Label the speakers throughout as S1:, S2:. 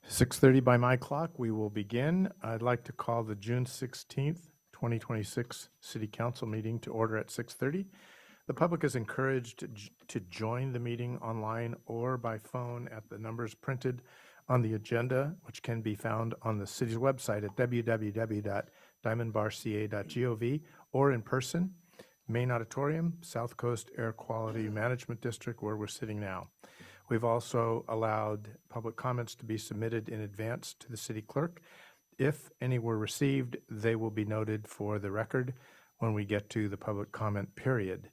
S1: 6:30 by my clock, we will begin. I'd like to call the June 16th, 2026 City Council meeting to order at 6:30. The public is encouraged to join the meeting online or by phone at the numbers printed on the agenda, which can be found on the city's website at www.diamondbarca.gov or in person, Main Auditorium, South Coast Air Quality Management District, where we're sitting now. We've also allowed public comments to be submitted in advance to the city clerk. If any were received, they will be noted for the record when we get to the public comment period.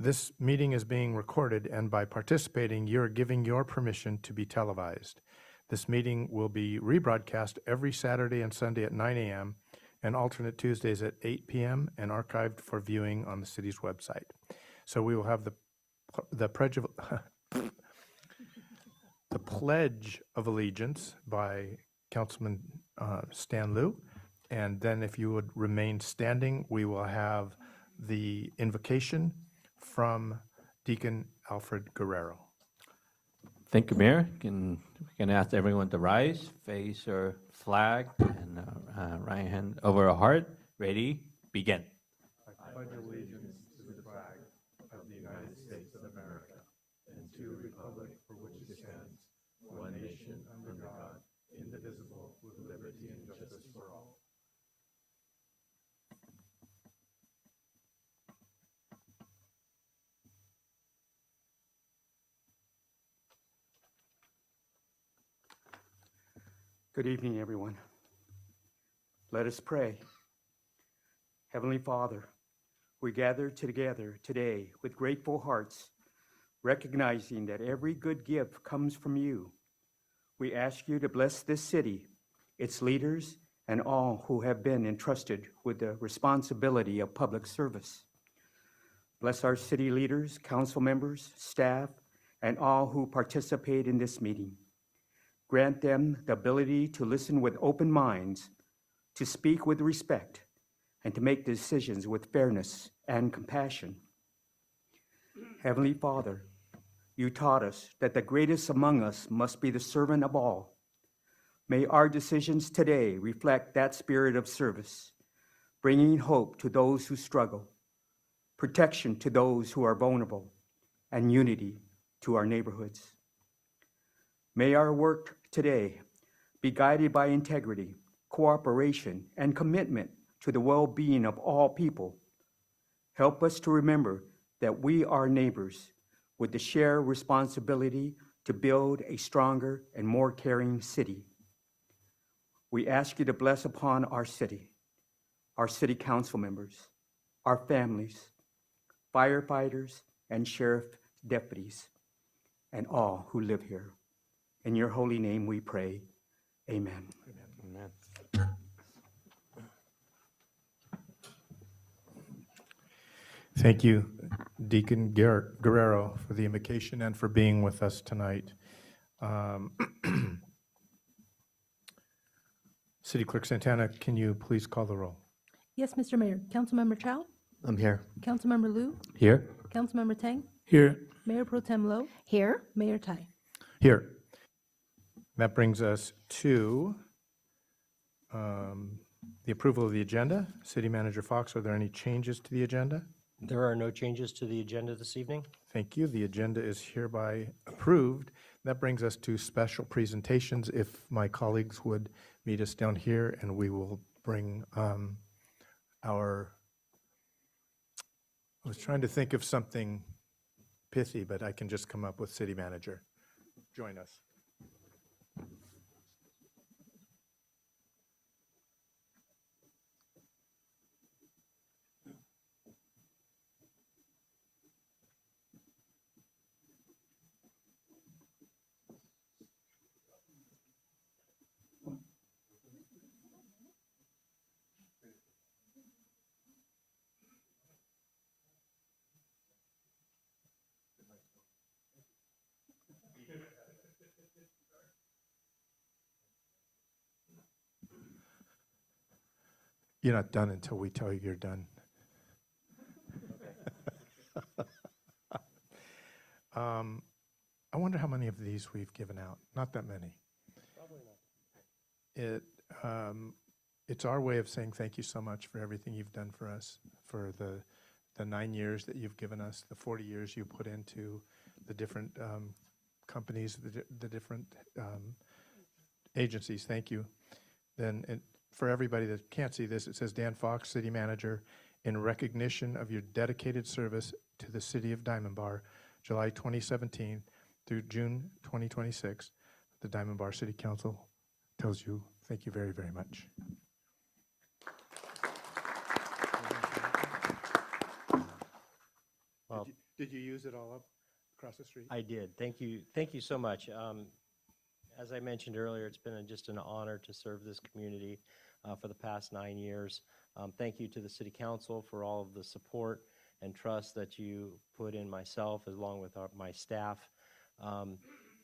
S1: This meeting is being recorded, and by participating, you're giving your permission to be televised. This meeting will be rebroadcast every Saturday and Sunday at 9 a.m. and alternate Tuesdays at 8 p.m. and archived for viewing on the city's website. So we will have the Pledge of Allegiance by Councilman Stan Liu. And then if you would remain standing, we will have the invocation from Deacon Alfred Guerrero.
S2: Thank you, Mayor. We can ask everyone to rise, face our flag, and right hand over our heart. Ready? Begin.
S1: I pledge allegiance to the flag of the United States of America and to the republic for which it stands, one nation under God, indivisible, with liberty and justice for all.
S3: Good evening, everyone. Let us pray. Heavenly Father, we gather together today with grateful hearts, recognizing that every good gift comes from you. We ask you to bless this city, its leaders, and all who have been entrusted with the responsibility of public service. Bless our city leaders, council members, staff, and all who participate in this meeting. Grant them the ability to listen with open minds, to speak with respect, and to make decisions with fairness and compassion. Heavenly Father, you taught us that the greatest among us must be the servant of all. May our decisions today reflect that spirit of service, bringing hope to those who struggle, protection to those who are vulnerable, and unity to our neighborhoods. May our work today be guided by integrity, cooperation, and commitment to the well-being of all people. Help us to remember that we are neighbors with the shared responsibility to build a stronger and more caring city. We ask you to bless upon our city council members, our families, firefighters, and sheriff deputies, and all who live here. In your holy name we pray. Amen.
S2: Amen.
S1: Thank you, Deacon Guerrero, for the invocation and for being with us tonight. City Clerk Santana, can you please call the roll?
S4: Yes, Mr. Mayor. Councilmember Chow?
S2: I'm here.
S4: Councilmember Liu?
S2: Here.
S4: Councilmember Tang?
S1: Here.
S4: Mayor Pro Tem Lo?
S5: Here.
S4: Mayor Tai?
S1: Here. That brings us to the approval of the agenda. City Manager Fox, are there any changes to the agenda?
S6: There are no changes to the agenda this evening.
S1: Thank you. The agenda is hereby approved. That brings us to special presentations. If my colleagues would meet us down here, and we will bring I was trying to think of something pithy, but I can just come up with City Manager. Join us. You're not done until we tell you you're done. I wonder how many of these we've given out. Not that many. it, it's our way of saying thank you so much for everything you've done for us, for the 9 years that you've given us, the 40 years you put into the different companies, the different agencies. Thank you. Then for everybody that can't see this, it says Dan Fox, City Manager, in recognition of your dedicated service to the City of Diamond Bar, July 2017 through June 2026. The Diamond Bar City Council tells you thank you very, very much.
S6: Well,
S1: Did you use it all up across the street?
S6: I did. Thank you. Thank you so much. As I mentioned earlier, it's been just an honor to serve this community for the past 9 years. Thank you to the City Council for all of the support and trust that you put in myself along with my staff.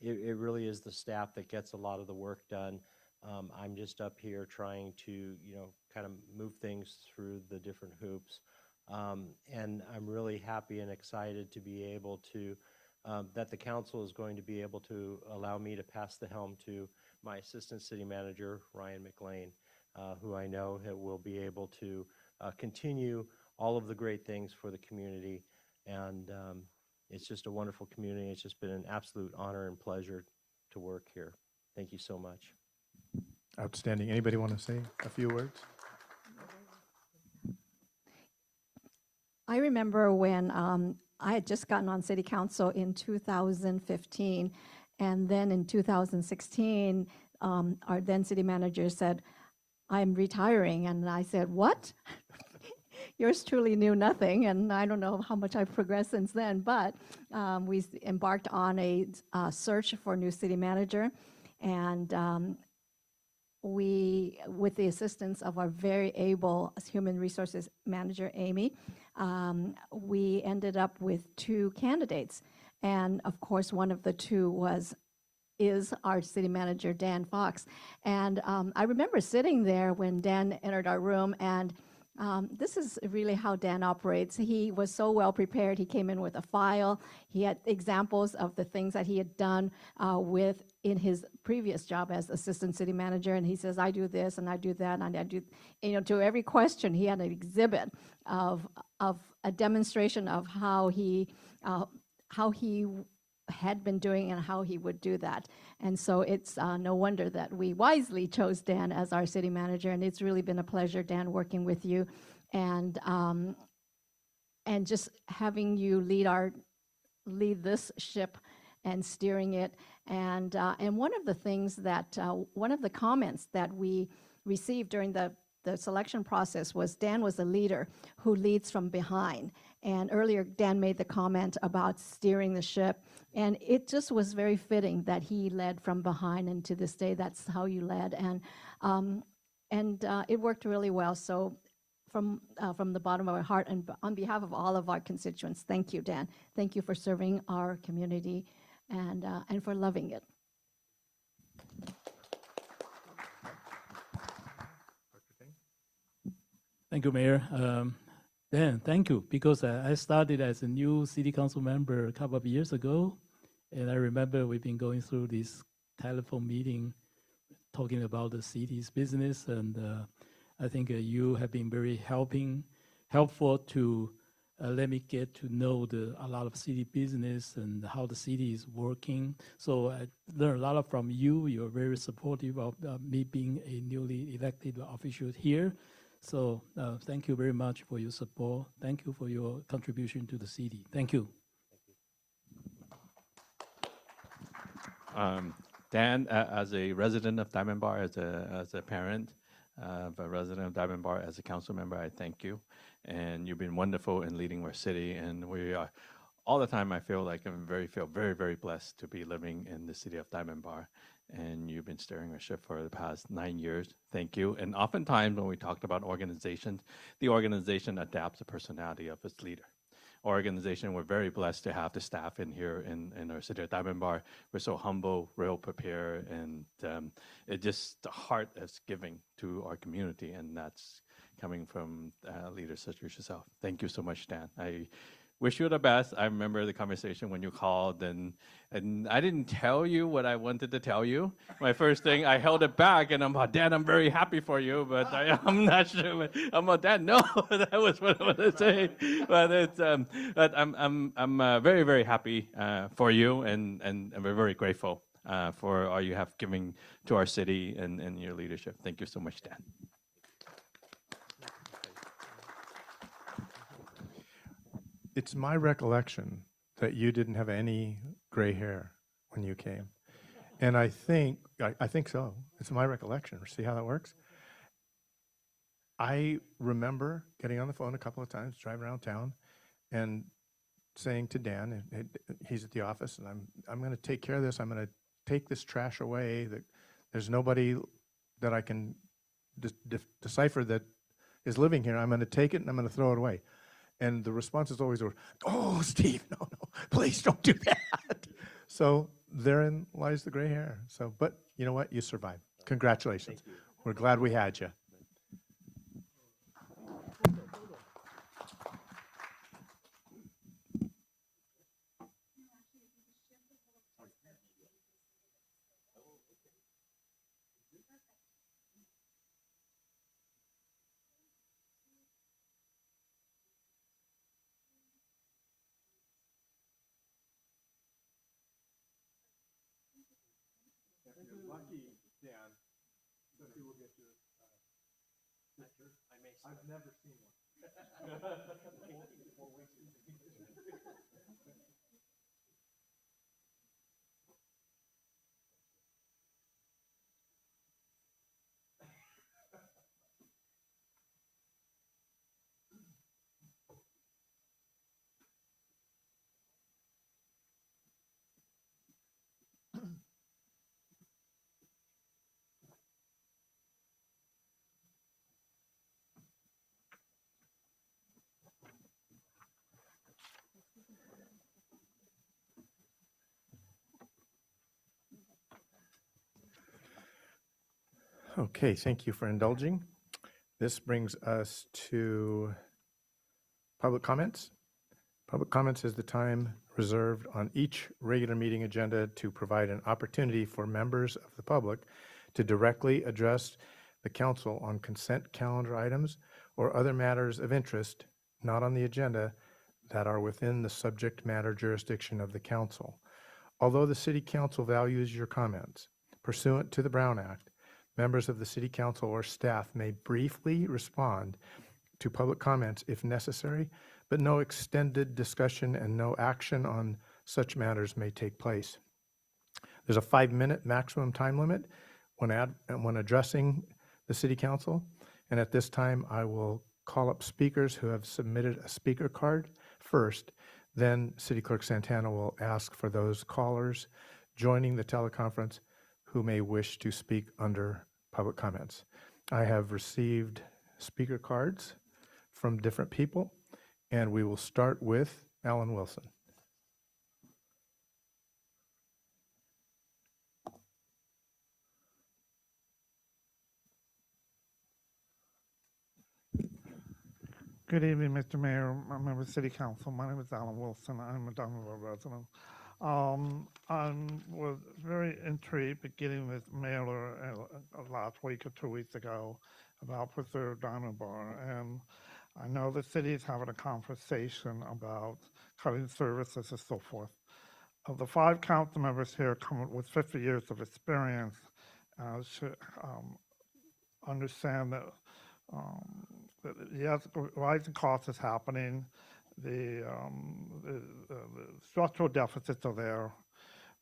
S6: It really is the staff that gets a lot of the work done. I'm just up here trying to, kind of move things through the different hoops. And I'm really happy and excited to be able to, that the council is going to be able to allow me to pass the helm to my Assistant City Manager, Ryan McLean, who I know will be able to continue all of the great things for the community. And it's just a wonderful community. It's just been an absolute honor and pleasure to work here. Thank you so much.
S1: Outstanding. Anybody want to say a few words?
S5: I remember when I had just gotten on City Council in 2015, and then in 2016, our then City Manager said, "I'm retiring," and I said, "What?" Yours truly knew nothing, and I don't know how much I've progressed since then, but we embarked on a search for a new City Manager, and we, with the assistance of our very able Human Resources Manager, Amy, we ended up with 2 candidates. And of course, one of the 2 is our City Manager, Dan Fox. And I remember sitting there when Dan entered our room, and this is really how Dan operates. He was so well prepared. He came in with a file. He had examples of the things that he had done in his previous job as Assistant City Manager, and he says, "I do this and I do that and I do," to every question he had an exhibit of a demonstration of how he had been doing and how he would do that. And so it's no wonder that we wisely chose Dan as our City Manager, and it's really been a pleasure, Dan, working with you, and just having you lead this ship and steering it. And one of the things that one of the comments that we received during the selection process was Dan was a leader who leads from behind. And earlier, Dan made the comment about steering the ship, and it just was very fitting that he led from behind, and to this day, that's how you led. And it worked really well. So from the bottom of our heart and on behalf of all of our constituents, thank you, Dan. Thank you for serving our community and for loving it.
S7: Thank you, Mayor. Dan, thank you, because I started as a new city council member a couple of years ago, and I remember we've been going through this telephone meeting talking about the city's business, and I think you have been very helpful to let me get to know a lot of city business and how the city is working. So I learned a lot from you. You're very supportive of me being a newly elected official here. So thank you very much for your support. Thank you for your contribution to the city. Thank you.
S2: Dan, as a resident of Diamond Bar, as a parent of a resident of Diamond Bar, as a council member, I thank you. And you've been wonderful in leading our city. And we are, all the time I feel like feel very, very blessed to be living in the city of Diamond Bar. And you've been steering our ship for the past 9 years. Thank you. And oftentimes when we talked about organizations, the organization adapts the personality of its leader. Our organization, we're very blessed to have the staff in here in our city of Diamond Bar. We're so humble, real prepared, and it just the heart is giving to our community, and that's coming from leaders such as yourself. Thank you so much, Dan. I wish you the best. I remember the conversation when you called, and I didn't tell you what I wanted to tell you. My first thing, I held it back, and I'm like, Dad, I'm very happy for you, but I'm not sure. I'm like, Dad, no, that was what I wanted to say. But it's, but I'm very, very happy for you, and we're very grateful for all you have given to our city and your leadership. Thank you so much, Dad.
S1: It's my recollection that you didn't have any gray hair when you came. And I think so. It's my recollection. See how that works? I remember getting on the phone a couple of times, driving around town, and saying to Dan, he's at the office, and I'm going to take care of this. I'm going to take this trash away. That there's nobody that I can decipher that is living here. I'm going to take it and I'm going to throw it away. And the responses always were, "Oh, Steve, no, please don't do that." So therein lies the gray hair. So, but you know what? You survived. Congratulations. We're glad we had you. If you're lucky, Dan, somebody will get your picture. I've never seen one. Okay, thank you for indulging. This brings us to public comments. Public comments is the time reserved on each regular meeting agenda to provide an opportunity for members of the public to directly address the council on consent calendar items or other matters of interest not on the agenda that are within the subject matter jurisdiction of the council. Although the City Council values your comments, pursuant to the Brown Act, members of the City Council or staff may briefly respond to public comments if necessary, but no extended discussion and no action on such matters may take place. There's a 5-minute maximum time limit when addressing the City Council, and at this time I will call up speakers who have submitted a speaker card first. Then City Clerk Santana will ask for those callers joining the teleconference who may wish to speak under public comments. I have received speaker cards from different people, and we will start with Alan Wilson.
S8: Good evening, Mr. Mayor, member of City Council. My name is Alan Wilson. I'm a Dunmore resident. I was very intrigued beginning with Mailer last week or 2 weeks ago about Preserve Diamond Bar. And I know the city is having a conversation about cutting services and so forth. Of the 5 council members here come with 50 years of experience, should understand that yes, rising costs is happening. The structural deficits are there,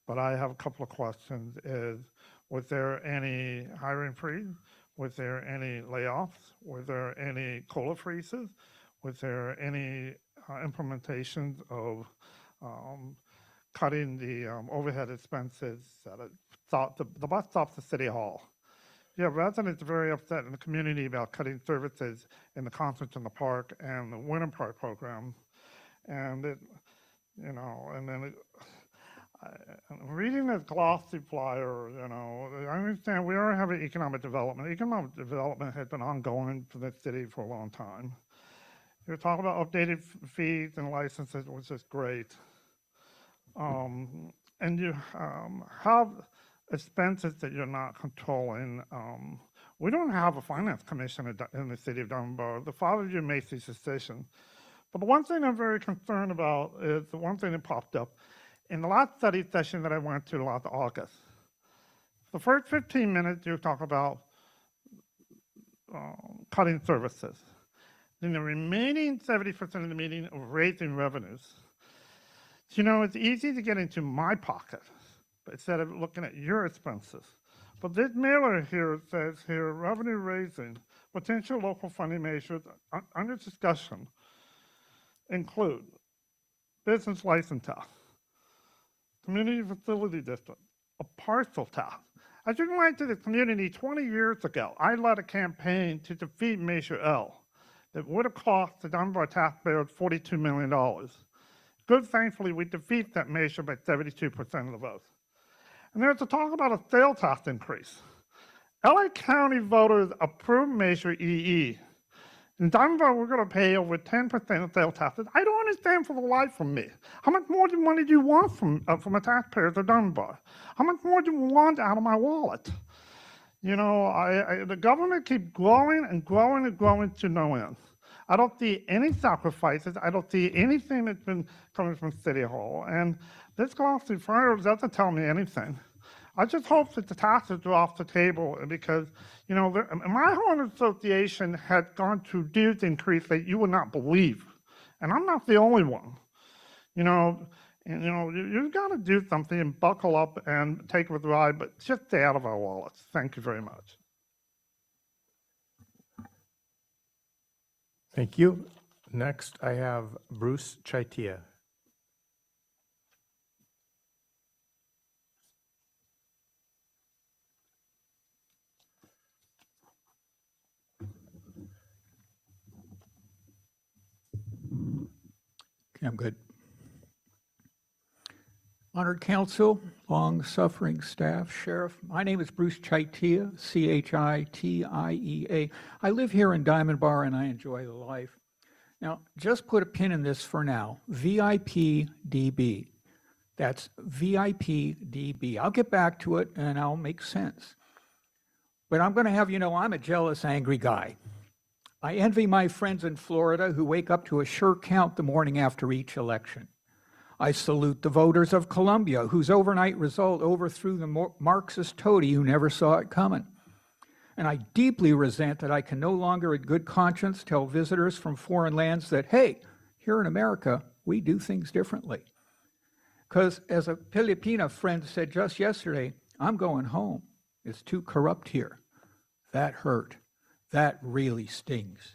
S8: but I have a couple of questions. Was there any hiring freeze? Was there any layoffs? Were there any COLA freezes? Was there any implementations of cutting the overhead expenses at the bus stops at City Hall? Yeah, residents are very upset in the community about cutting services in the concerts in the park and the Winter Park program. And it, you know, and then reading this glossy flyer, you know, I understand we are having economic development. Economic development has been ongoing for the city for a long time. You're talking about updated fees and licenses, which is great. And you have expenses that you're not controlling. We don't have a finance commission in the city of Dunbar. The 5 of you makes these decisions. But the one thing I'm very concerned about is the one thing that popped up. In the last study session that I went to last August, the first 15 minutes you talk about cutting services. Then the remaining 70% of the meeting of raising revenues. You know, it's easy to get into my pocket, but instead of looking at your expenses. But this mailer here says here, revenue raising, potential local funding measures under discussion include business license tax, community facility district, a parcel tax. I just went to the community 20 years ago. I led a campaign to defeat Measure L that would have cost the Dunbar taxpayers $42 million. Good, thankfully, we defeat that measure by 72% of the votes. And there's a talk about a sales tax increase. LA County voters approved Measure EE. In Dunbar, we're going to pay over 10% of sales taxes. I don't understand for the life of me. How much more money do you want from the taxpayers of Dunbar? How much more do you want out of my wallet? You know, the government keeps growing and growing and growing to no end. I don't see any sacrifices. I don't see anything that's been coming from City Hall. And this lawsuit doesn't tell me anything. I just hope that the taxes are off the table because, you know, my home association had gone through dues increase that you would not believe. And I'm not the only one. You know, and, you know, you've got to do something and buckle up and take it with the ride, but just stay out of our wallets. Thank you very much.
S1: Thank you. Next, I have Bruce Chaitia.
S9: Okay, I'm good. Honored Council, long-suffering staff, Sheriff, my name is Bruce Chaitia, C-H-I-T-I-E-A. I live here in Diamond Bar and I enjoy the life. Now, just put a pin in this for now, VIPDB. That's VIPDB. I'll get back to it and I'll make sense. But I'm going to have you know I'm a jealous, angry guy. I envy my friends in Florida who wake up to a sure count the morning after each election. I salute the voters of Colombia, whose overnight result overthrew the Marxist toady who never saw it coming. And I deeply resent that I can no longer in good conscience tell visitors from foreign lands that, hey, here in America, we do things differently. Because as a Filipina friend said just yesterday, I'm going home. It's too corrupt here. That hurt. That really stings.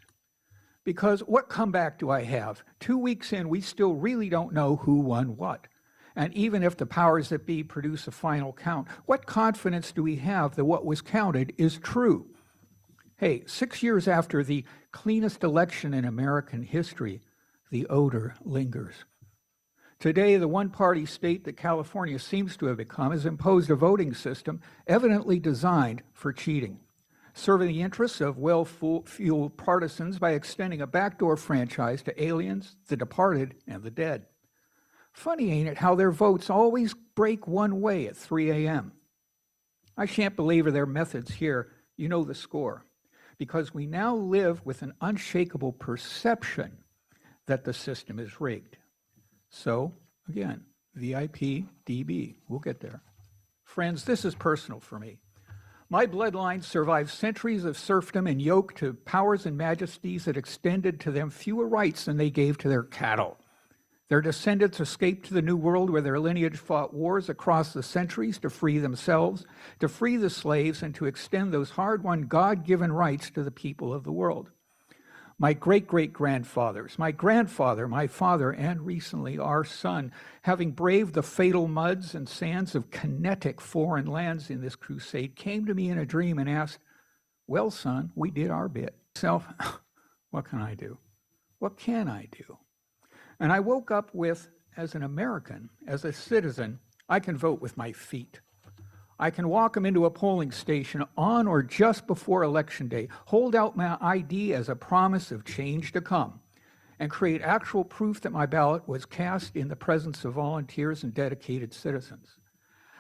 S9: Because what comeback do I have? 2 weeks in, we still really don't know who won what. And even if the powers that be produce a final count, what confidence do we have that what was counted is true? Hey, 6 years after the cleanest election in American history, the odor lingers. Today, the one-party state that California seems to have become has imposed a voting system evidently designed for cheating, serving the interests of well-fueled partisans by extending a backdoor franchise to aliens, the departed, and the dead. Funny, ain't it, how their votes always break one way at 3 a.m. I shan't belabor their methods here. You know the score. Because we now live with an unshakable perception that the system is rigged. So, again, VIPDB. We'll get there. Friends, this is personal for me. My bloodline survived centuries of serfdom and yoke to powers and majesties that extended to them fewer rights than they gave to their cattle. Their descendants escaped to the New World where their lineage fought wars across the centuries to free themselves, to free the slaves, and to extend those hard-won God-given rights to the people of the world. My great-great-grandfathers, my grandfather, my father, and recently our son, having braved the fatal muds and sands of kinetic foreign lands in this crusade, came to me in a dream and asked, well, son, we did our bit. What can I do? What can I do? And I woke up with, as an American, as a citizen, I can vote with my feet. I can walk them into a polling station on or just before Election Day, hold out my ID as a promise of change to come, and create actual proof that my ballot was cast in the presence of volunteers and dedicated citizens.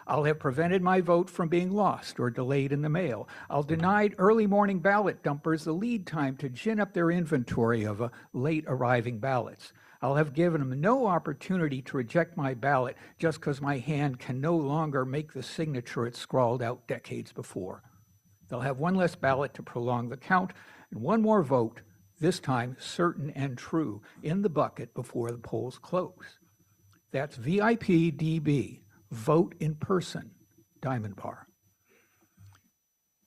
S9: I'll have prevented my vote from being lost or delayed in the mail. I'll deny early morning ballot dumpers the lead time to gin up their inventory of late arriving ballots. I'll have given them no opportunity to reject my ballot just because my hand can no longer make the signature it scrawled out decades before. They'll have one less ballot to prolong the count and one more vote, this time certain and true, in the bucket before the polls close. That's VIPDB, vote in person, Diamond Bar.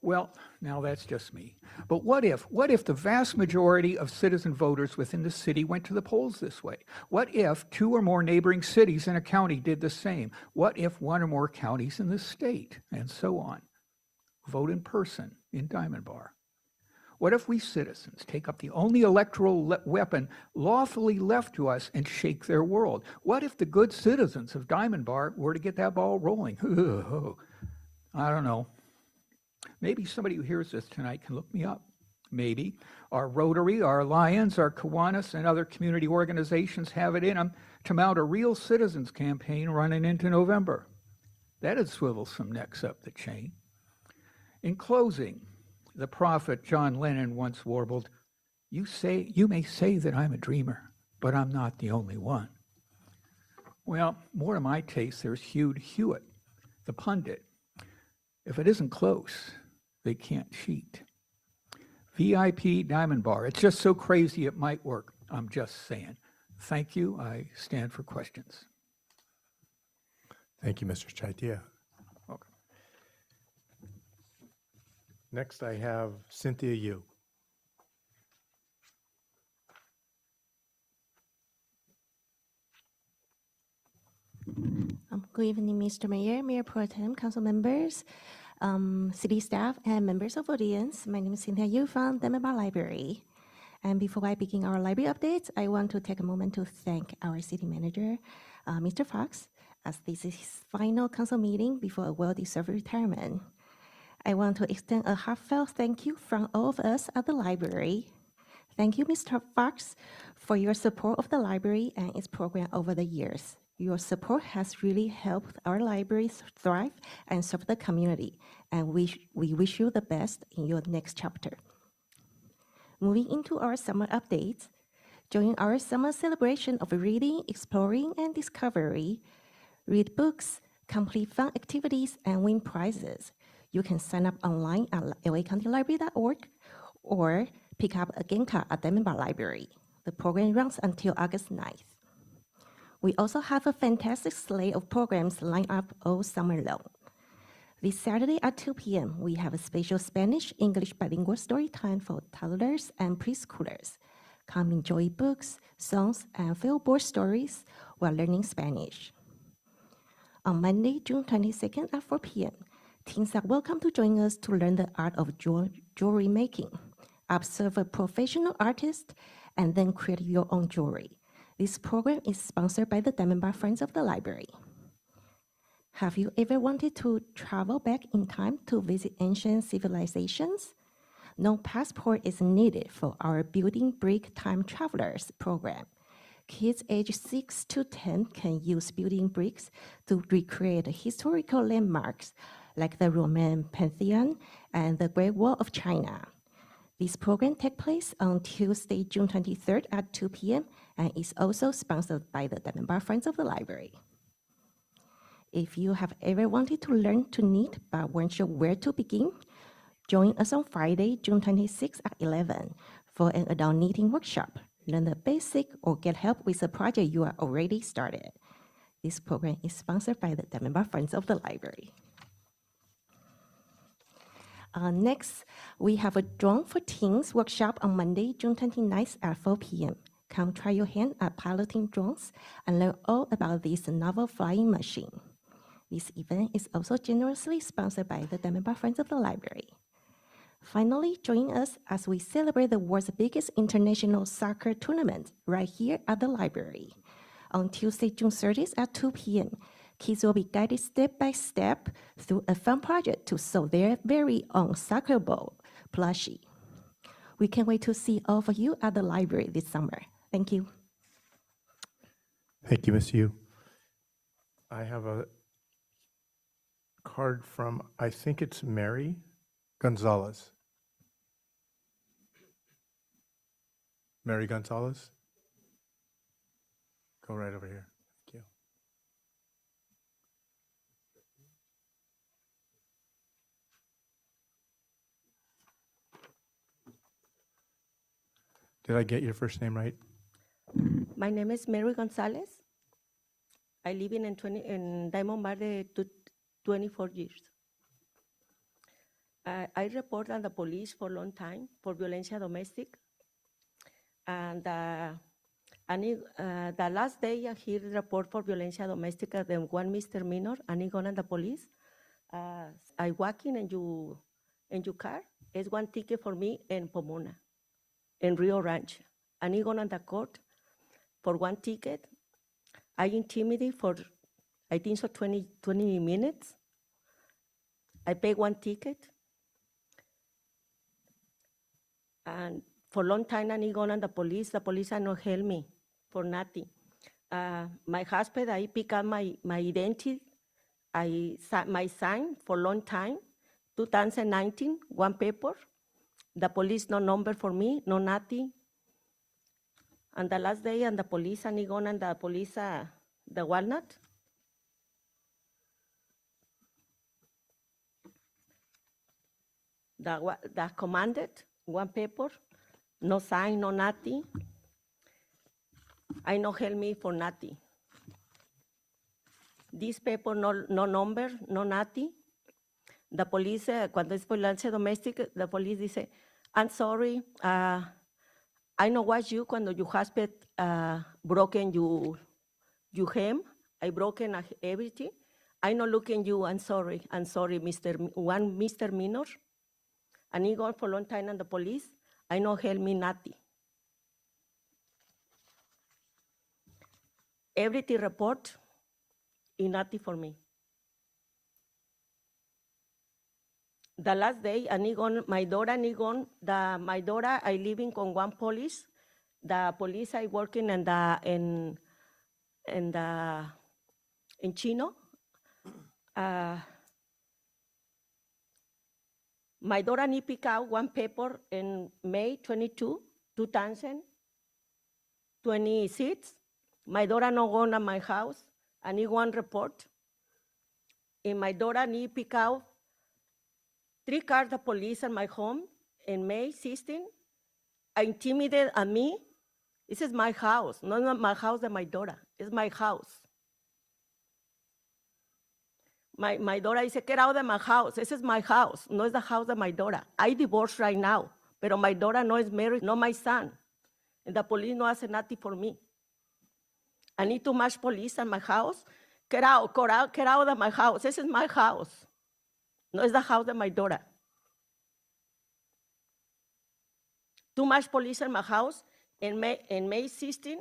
S9: Well, now that's just me. But what if the vast majority of citizen voters within the city went to the polls this way? What if 2 or more neighboring cities in a county did the same? What if 1 or more counties in the state, and so on? Vote in person in Diamond Bar. What if we citizens take up the only electoral weapon lawfully left to us and shake their world? What if the good citizens of Diamond Bar were to get that ball rolling? I don't know. Maybe somebody who hears this tonight can look me up. Maybe. Our Rotary, our Lions, our Kiwanis, and other community organizations have it in them to mount a real citizens campaign running into November. That'd swivel some necks up the chain. In closing, the prophet John Lennon once warbled, you may say that I'm a dreamer, but I'm not the only one. Well, more to my taste, there's Hugh Hewitt, the pundit. If it isn't close, they can't cheat. VIP Diamond Bar. It's just so crazy it might work. I'm just saying. Thank you. I stand for questions.
S1: Thank you, Mr. Chaitia.
S9: Welcome.
S1: Next, I have Cynthia Yu.
S10: Good evening, Mr. Mayor, Mayor Pro Tem, council members, city staff, and members of audience. My name is Cynthia Yu from Diamond Bar Library. And before I begin our library updates, I want to take a moment to thank our city manager, Mr. Fox, as this is his final council meeting before a well-deserved retirement. I want to extend a heartfelt thank you from all of us at the library. Thank you, Mr. Fox, for your support of the library and its program over the years. Your support has really helped our library thrive and serve the community, and we wish you the best in your next chapter. Moving into our summer updates, during our summer celebration of reading, exploring, and discovery, read books, complete fun activities, and win prizes. You can sign up online at lacountylibrary.org or pick up a game card at Diamond Bar Library. The program runs until August 9th. We also have a fantastic slate of programs lined up all summer long. This Saturday at 2 p.m., we have a special Spanish-English bilingual story time for toddlers and preschoolers. Come enjoy books, songs, and feel-board stories while learning Spanish. On Monday, June 22nd at 4 p.m., teens are welcome to join us to learn the art of jewelry making. Observe a professional artist and then create your own jewelry. This program is sponsored by the Diamond Bar Friends of the Library. Have you ever wanted to travel back in time to visit ancient civilizations? No passport is needed for our Building Brick Time Travelers program. Kids aged 6 to 10 can use building bricks to recreate historical landmarks like the Roman Pantheon and the Great Wall of China. This program takes place on Tuesday, June 23rd at 2 p.m. and is also sponsored by the Diamond Bar Friends of the Library. If you have ever wanted to learn to knit but weren't sure where to begin, join us on Friday, June 26th at 11 for an adult knitting workshop. Learn the basic or get help with a project you are already started. This program is sponsored by the Diamond Bar Friends of the Library. Next, we have a Drone for Teens workshop on Monday, June 29th at 4 p.m. Come try your hand at piloting drones and learn all about this novel flying machine. This event is also generously sponsored by the Diamond Bar Friends of the Library. Finally, join us as we celebrate the world's biggest international soccer tournament right here at the library. On Tuesday, June 30th at 2 p.m., kids will be guided step by step through a fun project to sew their very own soccer ball plushie. We can't wait to see all of you at the library this summer. Thank you.
S1: Thank you, Ms. Yu. I have a card from, I think it's Mary Gonzalez. Mary Gonzalez? Go right over here. Thank you. Did I get your first name right?
S11: My name is Mary Gonzalez. I live in Diamond Bar 24 years. I report on the police for a long time for violencia domestic. And the last day I hear the report for violencia domestica, the one misdemeanor, and I go on the police. I walk in your car. It's one ticket for me in Pomona, in Rio Ranch. And I go on the court for one ticket. I intimidate for, I think so, 20 minutes. I pay one ticket. And for a long time, I go on the police are not help me for nothing. My husband, I pick up my identity, my sign for a long time, 2019, one paper. The police no number for me, no nothing. And the last day, and the police, and I go on the police, the Walnut. The commanded, one paper, no sign, no nothing. I no help me for nothing. This paper, no number, no nothing. The police, cuando es violencia doméstica, the police dice, I'm sorry, I know what you, cuando your husband broken you him, I broken everything. I no look in you, I'm sorry, Mr. Minor. And he gone for a long time on the police. I no help me nothing. Everything report, nothing for me. The last day, my daughter, I living con one police. The police I working in Chino. My daughter need pick out one paper in May 22, 2026. My daughter no go to my house. I need one report. And my daughter need pick out 3 cars of police in my home in May 16. I intimidated at me. This is my house, not my house of my daughter. It's my house. My daughter said, get out of my house. This is my house, no it's the house of my daughter. I divorced right now, but my daughter no is married, not my son. And the police no hace nothing for me. I need too much police in my house. Get out of my house. This is my house. No, it's the house of my daughter. Too much police in my house in May 16.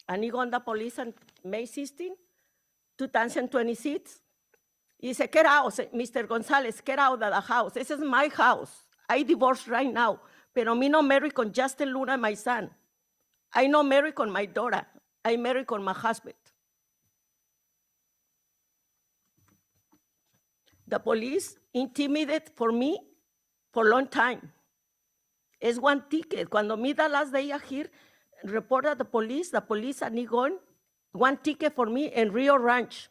S11: And he got the police on May 16, 2026. He said, get out, Mr. Gonzalez, get out of the house. This is my house. I divorced right now. Pero me no marry con Justin Luna, my son. I no marry con my daughter. I marry con my husband. The police intimidated for me for a long time. It's one ticket. Cuando me the last day here, reported the police and gone one ticket for me in Rio Ranch.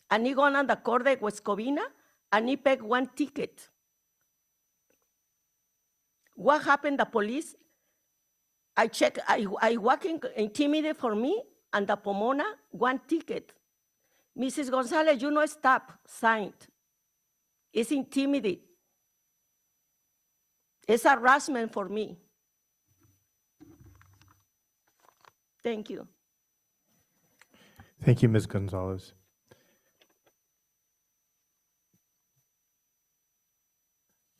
S11: And he gone on the court de Huescovina and he paid one ticket. What happened? The police, I check, I walking intimidated for me and the Pomona, one ticket. Mrs. Gonzalez, you know, stop, signed. It's intimidated. It's harassment for me. Thank you.
S1: Thank you, Ms. Gonzalez.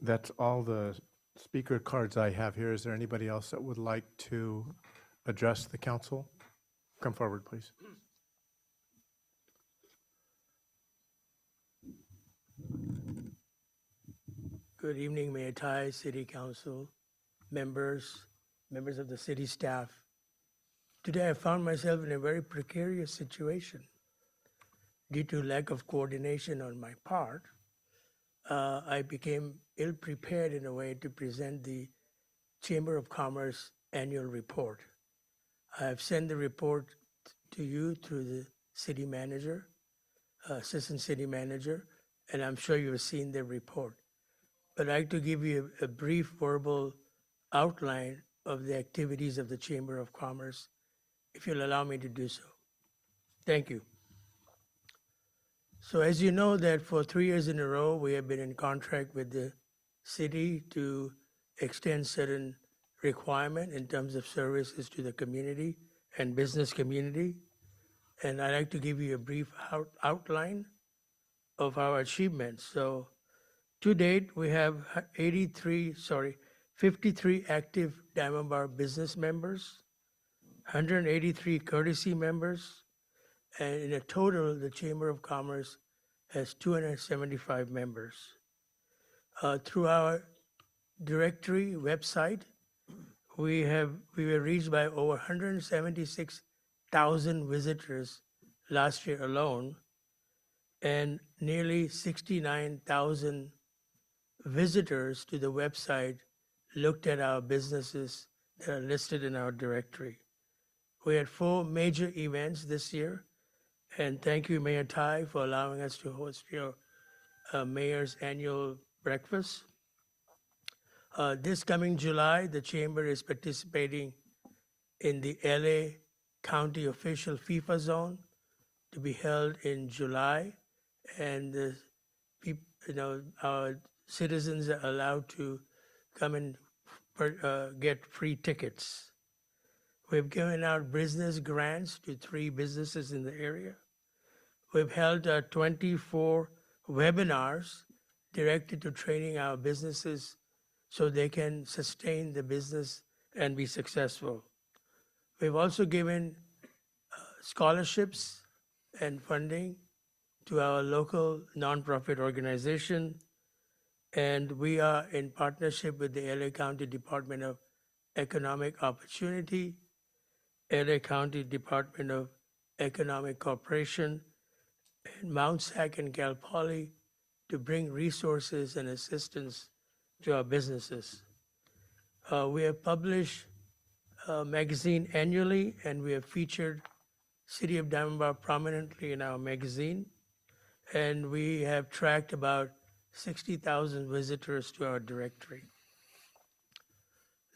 S1: That's all the speaker cards I have here. Is there anybody else that would like to address the council? Come forward, please.
S12: Good evening, Mayor Tai, City Council, members of the city staff. Today, I found myself in a very precarious situation. Due to lack of coordination on my part, I became ill-prepared in a way to present the Chamber of Commerce annual report. I have sent the report to you through the city manager, assistant city manager, and I'm sure you've seen the report. But I'd like to give you a brief verbal outline of the activities of the Chamber of Commerce, if you'll allow me to do so. Thank you. So as you know that for 3 years in a row, we have been in contract with the city to extend certain requirement in terms of services to the community and business community. And I'd like to give you a brief outline of our achievements. So to date, we have 53 active Diamond Bar business members, 183 courtesy members, and in a total, the Chamber of Commerce has 275 members. Through our directory website, we were reached by over 176,000 visitors last year alone, and nearly 69,000 visitors to the website looked at our businesses that are listed in our directory. We had 4 major events this year, and thank you, Mayor Tai, for allowing us to host your mayor's annual breakfast. This coming July, the Chamber is participating in the LA County Official FIFA Zone to be held in July, and our citizens are allowed to come and get free tickets. We've given out business grants to 3 businesses in the area. We've held 24 webinars directed to training our businesses so they can sustain the business and be successful. We've also given scholarships and funding to our local nonprofit organization, and we are in partnership with the LA County Department of Economic Opportunity, LA County Department of Economic Cooperation, and Mount SAC and Cal Poly to bring resources and assistance to our businesses. We have published a magazine annually, and we have featured City of Diamond Bar prominently in our magazine, and we have tracked about 60,000 visitors to our directory.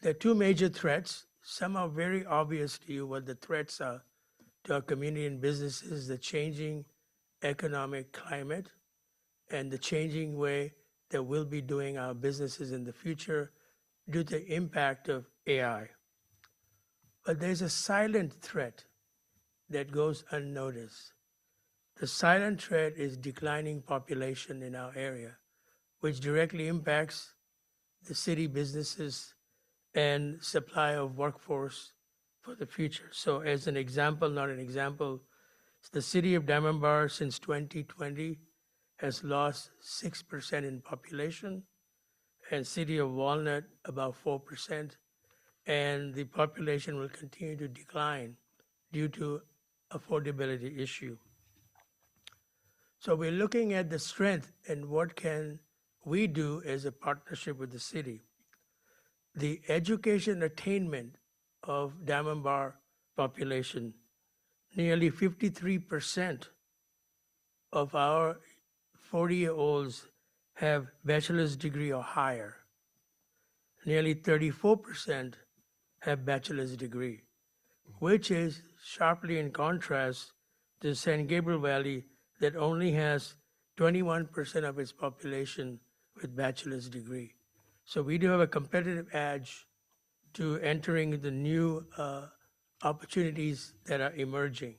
S12: There are 2 major threats. Some are very obvious to you what the threats are to our community and businesses, the changing economic climate and the changing way that we'll be doing our businesses in the future due to the impact of AI. But there's a silent threat that goes unnoticed. The silent threat is declining population in our area, which directly impacts the city businesses and supply of workforce for the future. So as an example, not an example, the city of Diamond Bar since 2020 has lost 6% in population, and city of Walnut about 4%, and the population will continue to decline due to affordability issue. So we're looking at the strength and what can we do as a partnership with the city. The education attainment of Diamond Bar population, nearly 53% of our 40-year-olds have bachelor's degree or higher. Nearly 34% have bachelor's degree, which is sharply in contrast to San Gabriel Valley that only has 21% of its population with bachelor's degree. So we do have a competitive edge to entering the new opportunities that are emerging.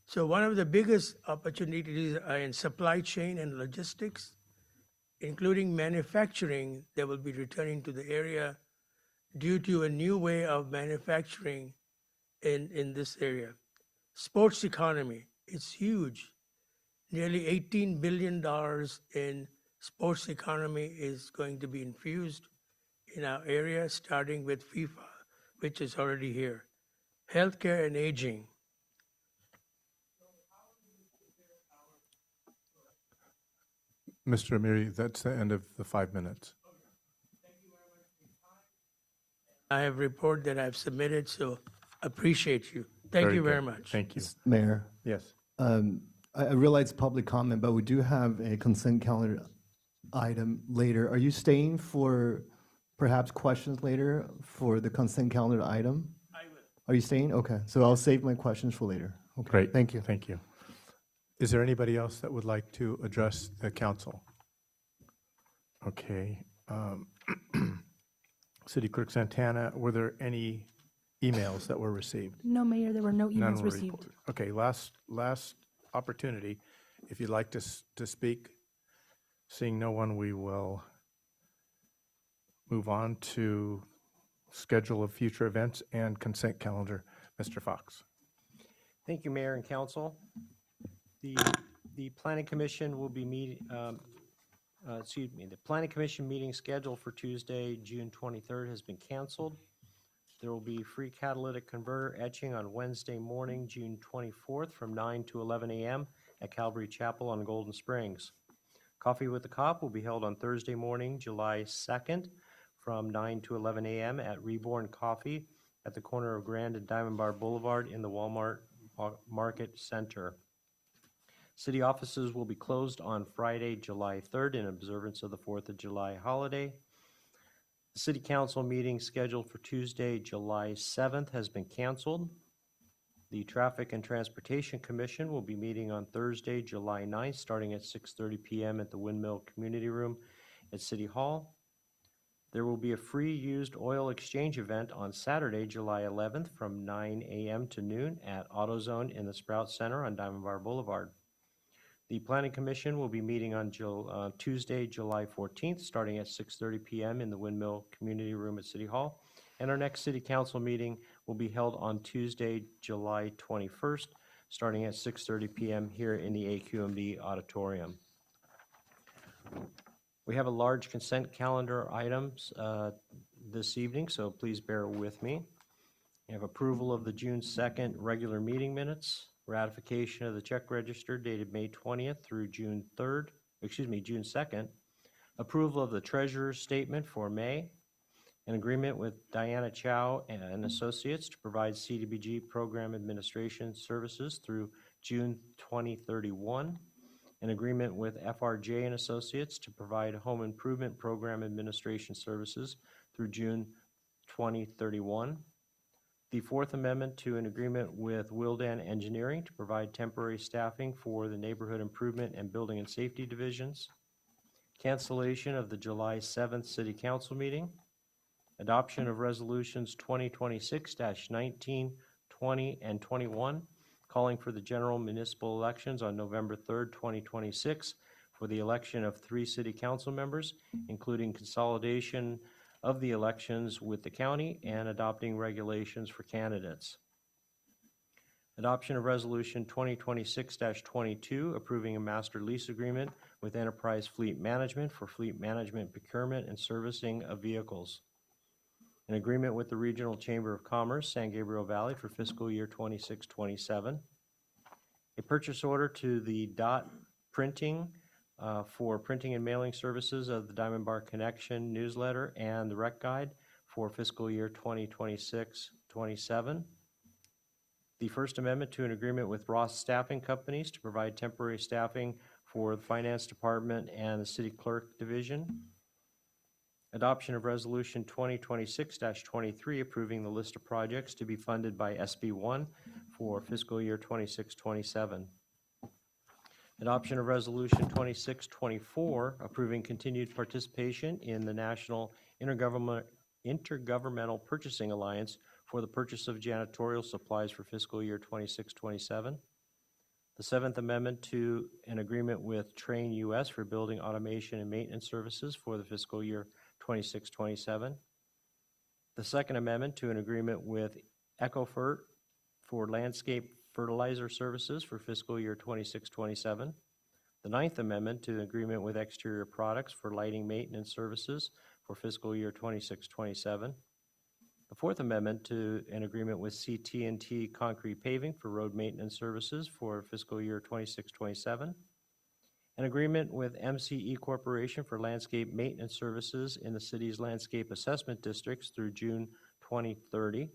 S12: So one of the biggest opportunities are in supply chain and logistics, including manufacturing that will be returning to the area due to a new way of manufacturing in this area. Sports economy, it's huge. Nearly $18 billion in sports economy is going to be infused in our area, starting with FIFA, which is already here. Healthcare and aging.
S1: Mr. Amiri, that's the end of the 5 minutes.
S12: I have report that I've submitted, so appreciate you. Thank you very
S1: good.
S12: much.
S1: Thank you.
S13: Mayor,
S1: Yes.
S13: I realize public comment, but we do have a consent calendar item later. Are you staying for perhaps questions later for the consent calendar item?
S12: I will.
S13: Are you staying? Okay, so I'll save my questions for later. Okay,
S1: Great.
S13: thank you.
S1: Thank you. Is there anybody else that would like to address the council? Okay. City Clerk Santana, were there any emails that were received?
S4: No, Mayor, there were no
S1: None
S4: emails
S1: were
S4: received.
S1: reported. Okay, last opportunity. If you'd like to speak, seeing no one, we will move on to schedule of future events and consent calendar. Mr. Fox.
S6: Thank you, Mayor and Council. The Planning Commission will be meeting, the Planning Commission meeting scheduled for Tuesday, June 23rd has been canceled. There will be free catalytic converter etching on Wednesday morning, June 24th from 9 to 11 a.m. at Calvary Chapel on Golden Springs. Coffee with the Cop will be held on Thursday morning, July 2nd from 9 to 11 a.m. at Reborn Coffee at the corner of Grand and Diamond Bar Boulevard in the Walmart Market Center. City offices will be closed on Friday, July 3rd in observance of the 4th of July holiday. The City Council meeting scheduled for Tuesday, July 7th has been canceled. The Traffic and Transportation Commission will be meeting on Thursday, July 9th, starting at 6:30 p.m. at the Windmill Community Room at City Hall. There will be a free used oil exchange event on Saturday, July 11th from 9 a.m. to noon at AutoZone in the Sprout Center on Diamond Bar Boulevard. The Planning Commission will be meeting on Tuesday, July 14th, starting at 6:30 p.m. in the Windmill Community Room at City Hall. And our next City Council meeting will be held on Tuesday, July 21st, starting at 6:30 p.m. here in the AQMD Auditorium. We have a large consent calendar items this evening, so please bear with me. We have approval of the June 2nd regular meeting minutes, ratification of the check register dated May 20th through June 2nd, approval of the treasurer's statement for May, an agreement with Diana Chow and Associates to provide CDBG program administration services through June 2031, an agreement with FRJ and Associates to provide home improvement program administration services through June 2031, the Fourth Amendment to an agreement with Wildan Engineering to provide temporary staffing for the Neighborhood Improvement and Building and Safety Divisions, cancellation of the July 7th City Council meeting, adoption of resolutions 2026-19, 20, and 21, calling for the general municipal elections on November 3rd, 2026, for the election of 3 city council members, including consolidation of the elections with the county and adopting regulations for candidates. Adoption of Resolution 2026-22, approving a master lease agreement with Enterprise Fleet Management for fleet management procurement and servicing of vehicles. An agreement with the Regional Chamber of Commerce, San Gabriel Valley for fiscal year 26-27. A purchase order to the Dot Printing for printing and mailing services of the Diamond Bar Connection newsletter and the Rec Guide for fiscal year 2026-27. The First Amendment to an agreement with Ross Staffing Companies to provide temporary staffing for the Finance Department and the City Clerk Division. Adoption of Resolution 2026-23, approving the list of projects to be funded by SB1 for fiscal year 26-27. Adoption of Resolution 2624, approving continued participation in the National Intergovernmental Purchasing Alliance for the purchase of janitorial supplies for fiscal year 26-27. The Seventh Amendment to an agreement with Train US for building automation and maintenance services for the fiscal year 26-27. The Second Amendment to an agreement with EcoFert for landscape fertilizer services for fiscal year 26-27. The Ninth Amendment to the agreement with Exterior Products for lighting maintenance services for fiscal year 26-27. The Fourth Amendment to an agreement with CT&T Concrete Paving for road maintenance services for fiscal year 26-27. An agreement with MCE Corporation for landscape maintenance services in the city's landscape assessment districts through June 2030.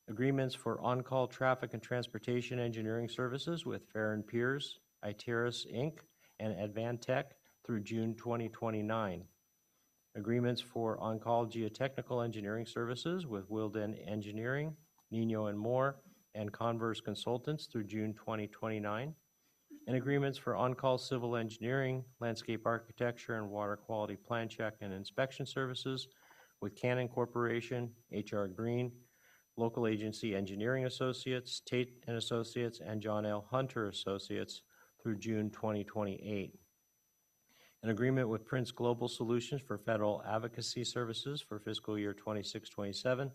S6: Agreements for on-call traffic and transportation engineering services with Farron Piers, Iteris Inc., and Advantech through June 2029. Agreements for on-call geotechnical engineering services with Wilden Engineering, Nino and Moore, and Converse Consultants through June 2029. And agreements for on-call civil engineering, landscape architecture, and water quality plan check and inspection services with Canon Corporation, HR Green, Local Agency Engineering Associates, Tate and Associates, and John L. Hunter Associates through June 2028. An agreement with Prince Global Solutions for federal advocacy services for fiscal year 26-27.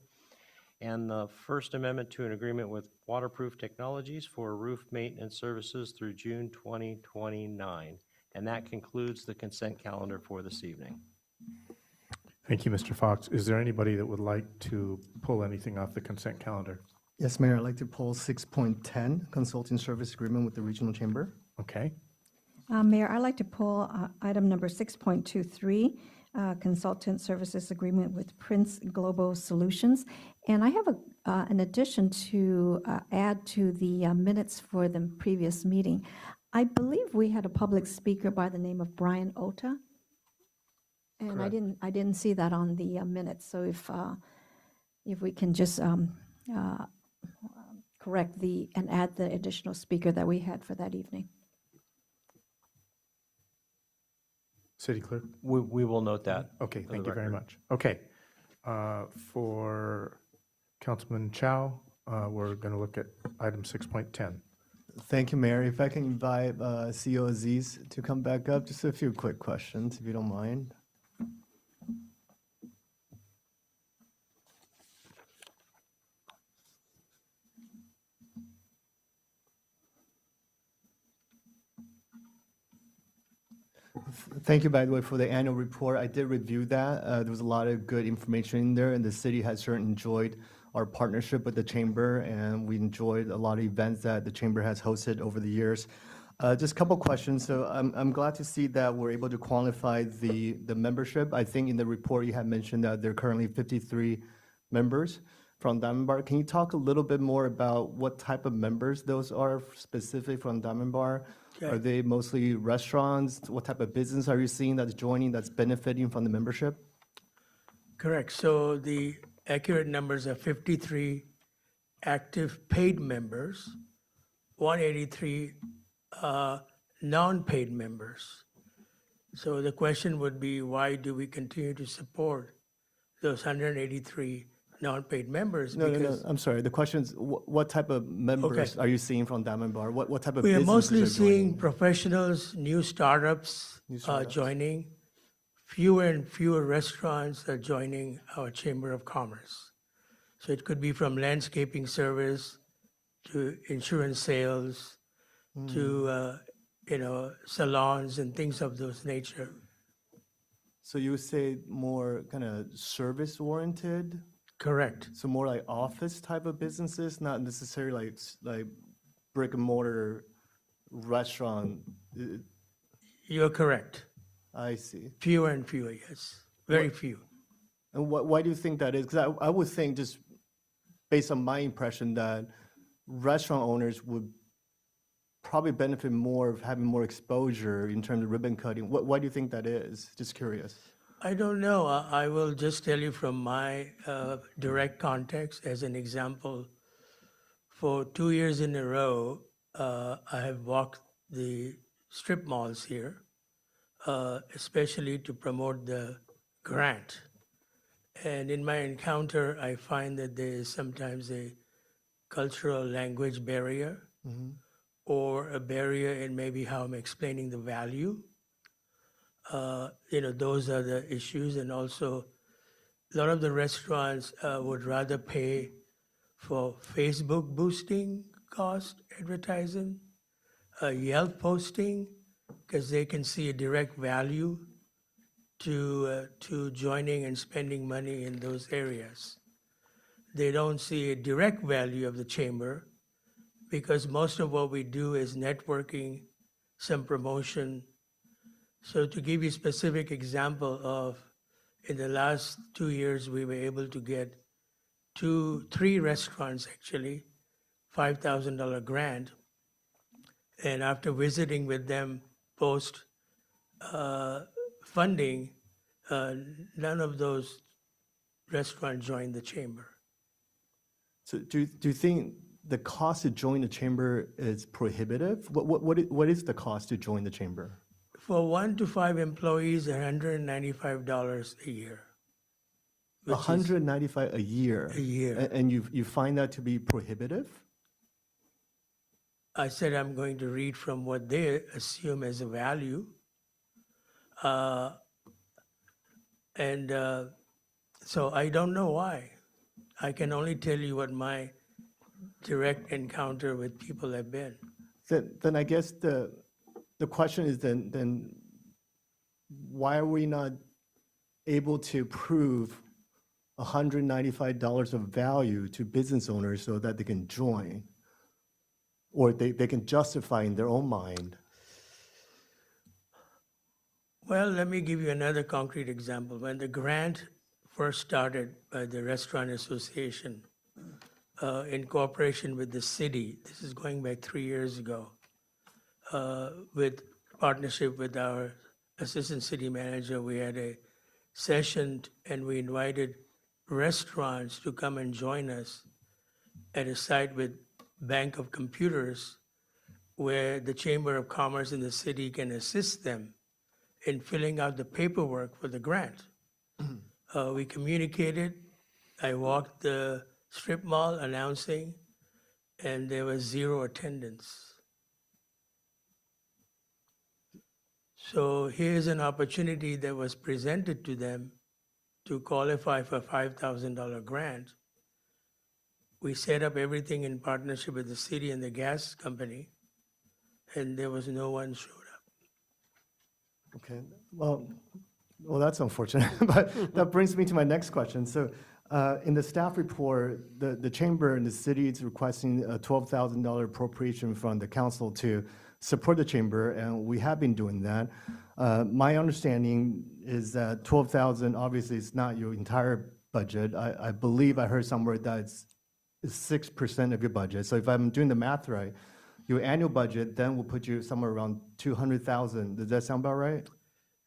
S6: And the First Amendment to an agreement with Waterproof Technologies for roof maintenance services through June 2029. And that concludes the consent calendar for this evening.
S1: Thank you, Mr. Fox. Is there anybody that would like to pull anything off the consent calendar?
S13: Yes, Mayor, I'd like to pull 6.10, consulting service agreement with the regional chamber.
S1: Okay.
S5: Mayor, I'd like to pull item number 6.23, consultant services agreement with Prince Global Solutions. And I have an addition to add to the minutes for the previous meeting. I believe we had a public speaker by the name of Brian Ota. And I didn't see that on the minutes. So if we can just correct and add the additional speaker that we had for that evening.
S1: City Clerk?
S6: We will note that.
S1: Okay,
S6: for
S1: thank
S6: the
S1: you very
S6: record.
S1: much. Okay. For Councilman Chow, we're going to look at item 6.10.
S13: Thank you, Mayor. If I can invite CEO Aziz to come back up, just a few quick questions, if you don't mind. Thank you, by the way, for the annual report. I did review that. There was a lot of good information in there, and the city has certainly enjoyed our partnership with the chamber, and we enjoyed a lot of events that the chamber has hosted over the years. Just a couple questions. So I'm glad to see that we're able to quantify the membership. I think in the report you had mentioned that there are currently 53 members from Diamond Bar. Can you talk a little bit more about what type of members those are specifically from Diamond Bar?
S12: Okay.
S13: Are they mostly restaurants? What type of business are you seeing that's joining, that's benefiting from the membership?
S12: Correct. So the accurate numbers are 53 active paid members, 183 non-paid members. So the question would be, why do we continue to support those 183 non-paid members?
S13: No. I'm sorry. The question is, what type of members
S12: Okay.
S13: are you seeing from Diamond Bar? What type of
S12: We are
S13: businesses
S12: mostly
S13: are
S12: seeing
S13: joining?
S12: professionals, new startups joining. Fewer and fewer restaurants are joining our Chamber of Commerce. So it could be from landscaping service to insurance sales to salons and things of those nature.
S13: So you would say more kind of service oriented?
S12: Correct.
S13: So more like office type of businesses, not necessarily like brick and mortar restaurant.
S12: You're correct.
S13: I see.
S12: Fewer and fewer, yes. Very few.
S13: And why do you think that is? Because I would think, just based on my impression, that restaurant owners would probably benefit more of having more exposure in terms of ribbon cutting. Why do you think that is? Just curious.
S12: I don't know. I will just tell you from my direct context as an example. For 2 years in a row, I have walked the strip malls here, especially to promote the grant. And in my encounter, I find that there is sometimes a cultural language barrier or a barrier in maybe how I'm explaining the value. Those are the issues. And also, a lot of the restaurants would rather pay for Facebook boosting cost advertising a Yelp posting because they can see a direct value to joining and spending money in those areas. They don't see a direct value of the chamber because most of what we do is networking, some promotion. So to give you a specific example of, in the last 2 years, we were able to get 3 restaurants actually, $5,000 grant. And after visiting with them post funding, none of those restaurants joined the chamber.
S13: So do you think the cost to join the chamber is prohibitive? What is the cost to join the chamber?
S12: For 1 to 5 employees, $195 a year. which is
S13: $195 a year.
S12: A year.
S13: And you find that to be prohibitive?
S12: I said I'm going to read from what they assume as a value. So I don't know why. I can only tell you what my direct encounter with people have been.
S13: Then I guess the question is then why are we not able to prove $195 of value to business owners so that they can join? Or they can justify in their own mind?
S12: Well, let me give you another concrete example. When the grant first started by the Restaurant Association, in cooperation with the city, this is going back 3 years ago, with partnership with our assistant city manager, we had a session and we invited restaurants to come and join us at a site with Bank of Computers where the Chamber of Commerce in the city can assist them in filling out the paperwork for the grant. We communicated. I walked the strip mall announcing, and there was 0 attendance. So here's an opportunity that was presented to them to qualify for a $5,000 grant. We set up everything in partnership with the city and the gas company, and there was no one showed up.
S13: Okay, well, that's unfortunate, but that brings me to my next question. So in the staff report, the chamber and the city is requesting a $12,000 appropriation from the council to support the chamber, and we have been doing that. My understanding is that $12,000 obviously is not your entire budget. I believe I heard somewhere that it's 6% of your budget. So if I'm doing the math right, your annual budget then will put you somewhere around $200,000. Does that sound about right?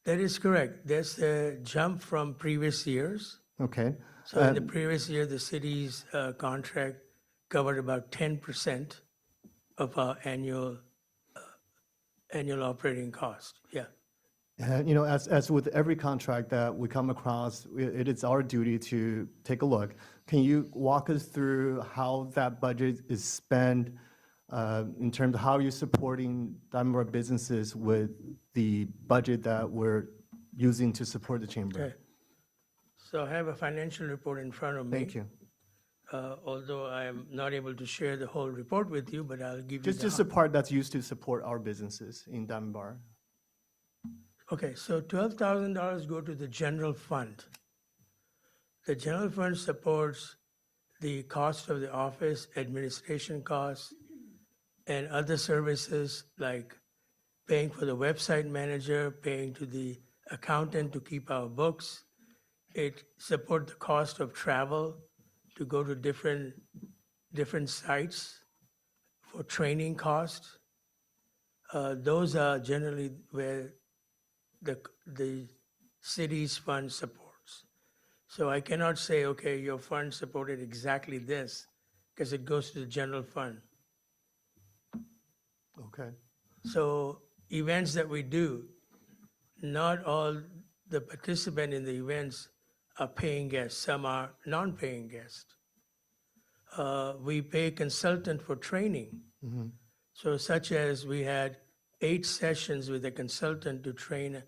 S12: That is correct. There's a jump from previous years.
S13: Okay.
S12: So in the previous year, the city's contract covered about 10% of our annual operating cost. Yeah.
S13: And, you know, as with every contract that we come across, it is our duty to take a look. Can you walk us through how that budget is spent in terms of how you're supporting Diamond Bar businesses with the budget that we're using to support the chamber?
S12: Okay. So I have a financial report in front of me.
S13: Thank you.
S12: Although I am not able to share the whole report with you, but I'll give you
S13: Just the part that's used to support our businesses in Diamond Bar.
S12: Okay, so $12,000 go to the general fund. The general fund supports the cost of the office, administration costs, and other services like paying for the website manager, paying to the accountant to keep our books. It supports the cost of travel to go to different sites for training costs. Those are generally where the city's fund supports. So I cannot say, okay, your fund supported exactly this, because it goes to the general fund.
S13: Okay.
S12: So events that we do, not all the participants in the events are paying guests. Some are non-paying guests. We pay consultant for training.
S13: Mm-hmm.
S12: So such as we had 8 sessions with a consultant to train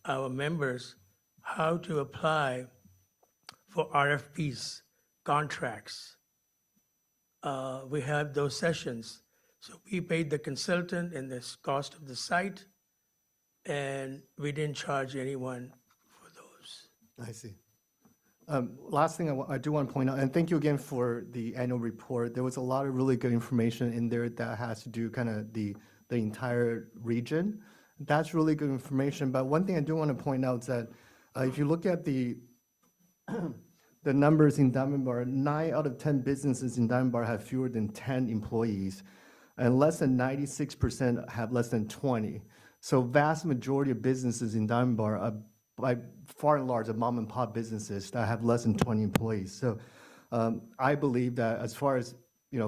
S12: our members how to apply for RFPs, contracts. We have those sessions. So we paid the consultant and the cost of the site, and we didn't charge anyone for those.
S13: I see. Last thing I do want to point out, and thank you again for the annual report. There was a lot of really good information in there that has to do kind of the entire region. That's really good information. But one thing I do want to point out is that if you look at the the numbers in Diamond Bar, 9 out of 10 businesses in Diamond Bar have fewer than 10 employees, and less than 96% have less than 20. So vast majority of businesses in Diamond Bar are by far and large, mom and pop businesses that have less than 20 employees. So I believe that as far as,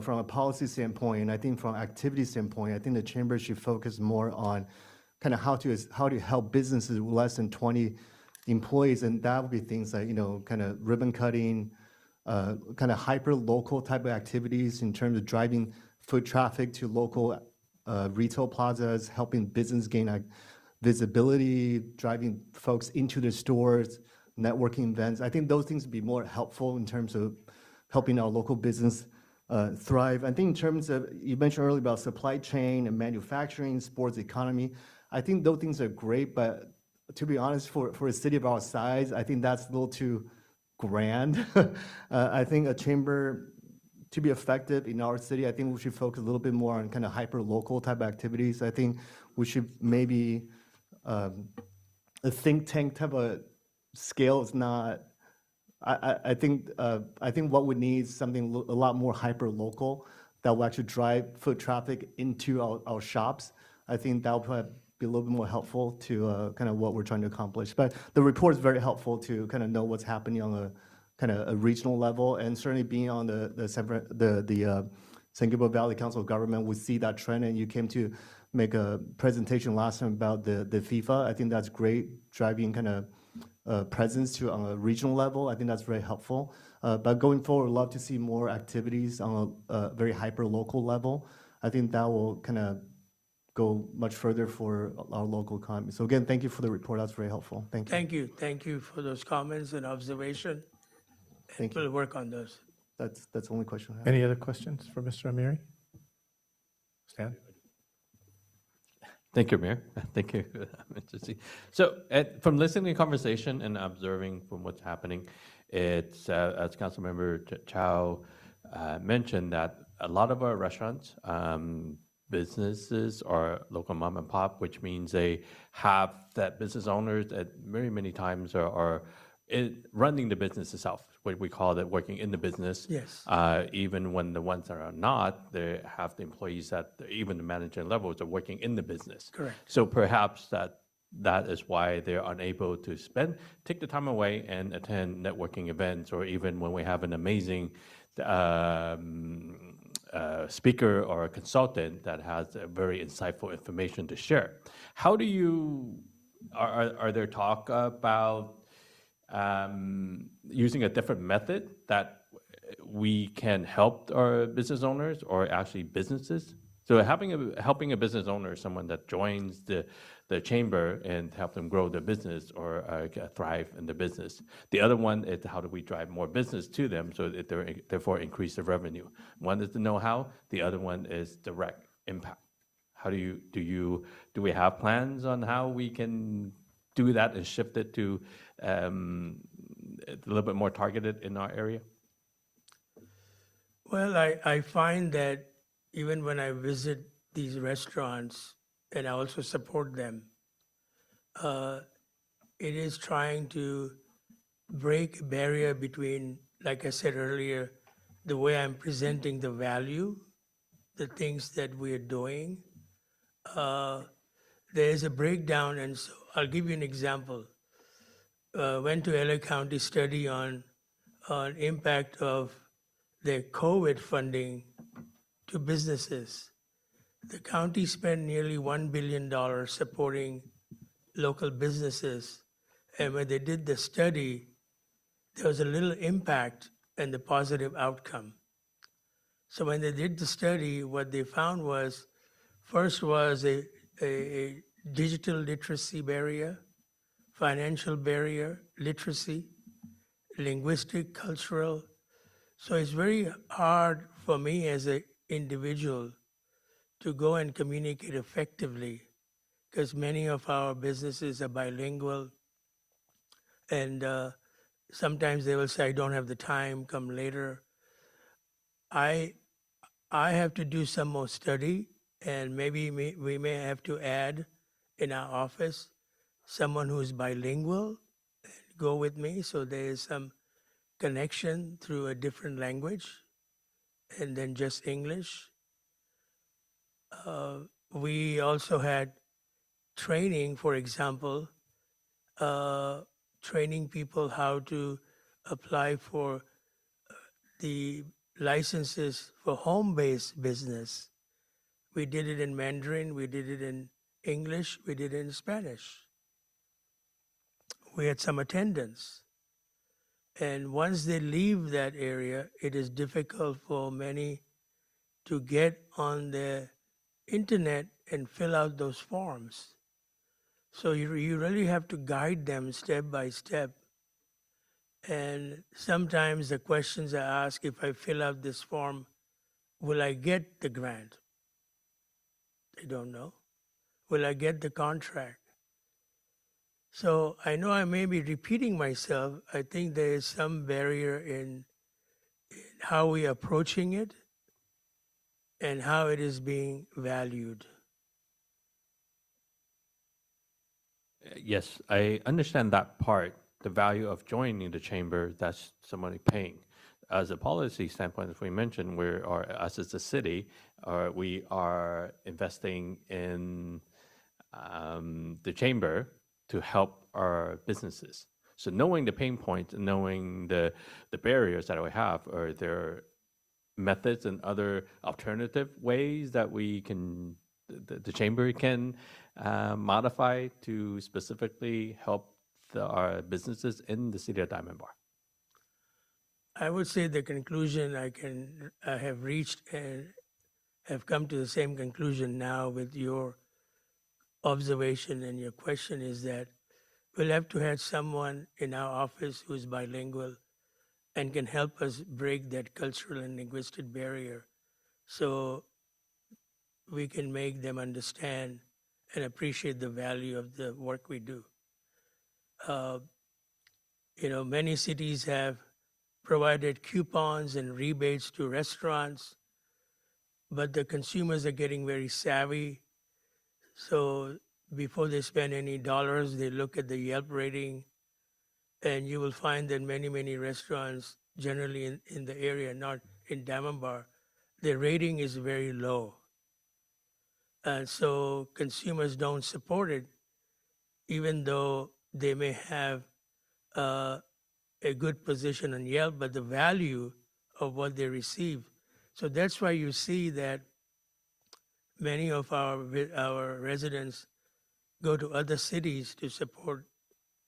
S13: from a policy standpoint, and I think from an activity standpoint, I think the chamber should focus more on kind of how to help businesses with less than 20 employees. And that would be things like, kind of ribbon cutting, kind of hyper local type of activities in terms of driving foot traffic to local retail plazas, helping business gain visibility, driving folks into the stores, networking events. I think those things would be more helpful in terms of helping our local business thrive. I think in terms of, you mentioned earlier about supply chain and manufacturing, sports economy. I think those things are great, but to be honest, for a city of our size, I think that's a little too grand. I think a chamber, to be effective in our city, I think we should focus a little bit more on kind of hyper-local type activities. I think we should maybe, a think tank type of scale is not, I think what we need is something a lot more hyper-local that will actually drive foot traffic into our shops. I think that will probably be a little bit more helpful to kind of what we're trying to accomplish. But the report is very helpful to kind of know what's happening on a kind of a regional level, and certainly being on the San Gabriel Valley Council of Government, we see that trend, and you came to make a presentation last time about the FIFA. I think that's great, driving kind of presence to on a regional level. I think that's very helpful. But going forward, I'd love to see more activities on a very hyper-local level. I think that will kind of go much further for our local economy. So again, thank you for the report. That's very helpful. Thank you.
S12: Thank you. Thank you for those comments and observation.
S13: Thank you.
S12: We'll work on those.
S13: That's the only question I have.
S1: Any other questions for Mr. Amiri? Stan?
S2: Thank you, Mayor. Thank you. Interesting. So from listening to the conversation and observing from what's happening, it's, as Councilmember Chow mentioned, that a lot of our restaurants, businesses are local mom and pop, which means they have that business owners that very many times are running the business itself, what we call it, working in the business.
S12: Yes.
S2: Even when the ones that are not, they have the employees that even the manager levels are working in the business.
S12: Correct.
S2: So perhaps that is why they're unable to take the time away and attend networking events, or even when we have an amazing speaker or a consultant that has very insightful information to share. How do you, are there talk about using a different method that we can help our business owners or actually businesses? So helping a business owner, someone that joins the chamber and help them grow their business or thrive in the business. The other one is how do we drive more business to them so that they therefore increase their revenue. One is the know-how, the other one is direct impact. How do we have plans on how we can do that and shift it to a little bit more targeted in our area?
S12: Well, I find that even when I visit these restaurants, and I also support them, it is trying to break a barrier between, like I said earlier, the way I'm presenting the value, the things that we are doing. There's a breakdown, and so I'll give you an example. Went to LA County study on impact of the COVID funding to businesses. The county spent nearly $1 billion supporting local businesses. And when they did the study, there was a little impact and the positive outcome. So when they did the study, what they found was, first was a digital literacy barrier, financial barrier, literacy, linguistic, cultural. So it's very hard for me as an individual to go and communicate effectively, because many of our businesses are bilingual, and sometimes they will say, I don't have the time, come later. I have to do some more study, and maybe we may have to add in our office someone who's bilingual and go with me, so there is some connection through a different language and then just English. We also had training, for example, training people how to apply for the licenses for home-based business. We did it in Mandarin, we did it in English, we did it in Spanish. We had some attendance. And once they leave that area, it is difficult for many to get on the internet and fill out those forms. So you really have to guide them step by step. And sometimes the questions are asked, if I fill out this form, will I get the grant? They don't know. Will I get the contract? So I know I may be repeating myself. I think there is some barrier in how we are approaching it and how it is being valued.
S2: Yes, I understand that part, the value of joining the chamber, that's somebody paying. As a policy standpoint, as we mentioned, us as a city, we are investing in the chamber to help our businesses. So knowing the pain points and knowing the barriers that we have, are there methods and other alternative ways that we can, the chamber can modify to specifically help our businesses in the city of Diamond Bar?
S12: I would say the conclusion I have reached and have come to the same conclusion now with your observation and your question is that we'll have to have someone in our office who's bilingual and can help us break that cultural and linguistic barrier so we can make them understand and appreciate the value of the work we do. Many cities have provided coupons and rebates to restaurants, but the consumers are getting very savvy. So before they spend any dollars, they look at the Yelp rating, and you will find that many restaurants, generally in the area, not in Diamond Bar, the rating is very low. And so consumers don't support it, even though they may have a good position on Yelp, but the value of what they receive. So that's why you see that many of our residents go to other cities to support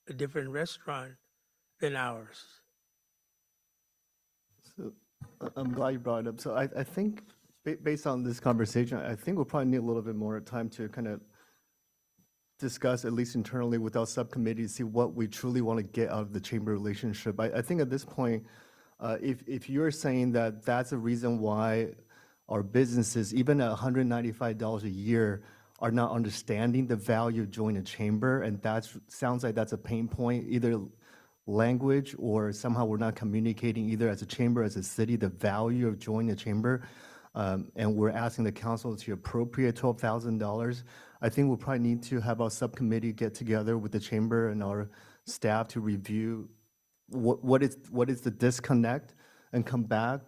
S12: a different restaurant than ours.
S13: So I'm glad you brought it up. So I think based on this conversation, I think we'll probably need a little bit more time to kind of discuss, at least internally with our subcommittee, see what we truly want to get out of the chamber relationship. I think at this point, if you're saying that that's a reason why our businesses, even at $195 a year, are not understanding the value of joining a chamber, and that sounds like that's a pain point, either language or somehow we're not communicating either as a chamber, as a city, the value of joining a chamber, and we're asking the council to appropriate $12,000. I think we'll probably need to have our subcommittee get together with the chamber and our staff to review what is the disconnect and come back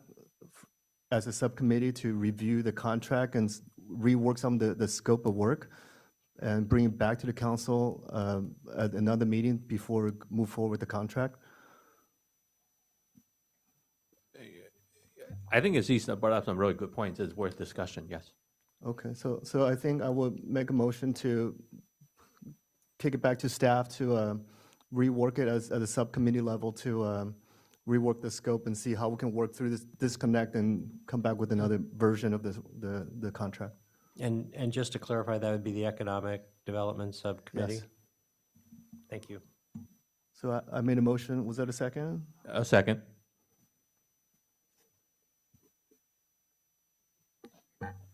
S13: as a subcommittee to review the contract and rework some of the scope of work and bring it back to the council at another meeting before we move forward with the contract.
S2: I think Aziz brought up some really good points. It's worth discussion, yes.
S13: Okay, so I think I will make a motion to kick it back to staff to rework it at a subcommittee level to rework the scope and see how we can work through this disconnect and come back with another version of the contract.
S6: And just to clarify, that would be the Economic Development Subcommittee?
S13: Yes.
S6: Thank you.
S13: So I made a motion. Was that a second?
S2: A second.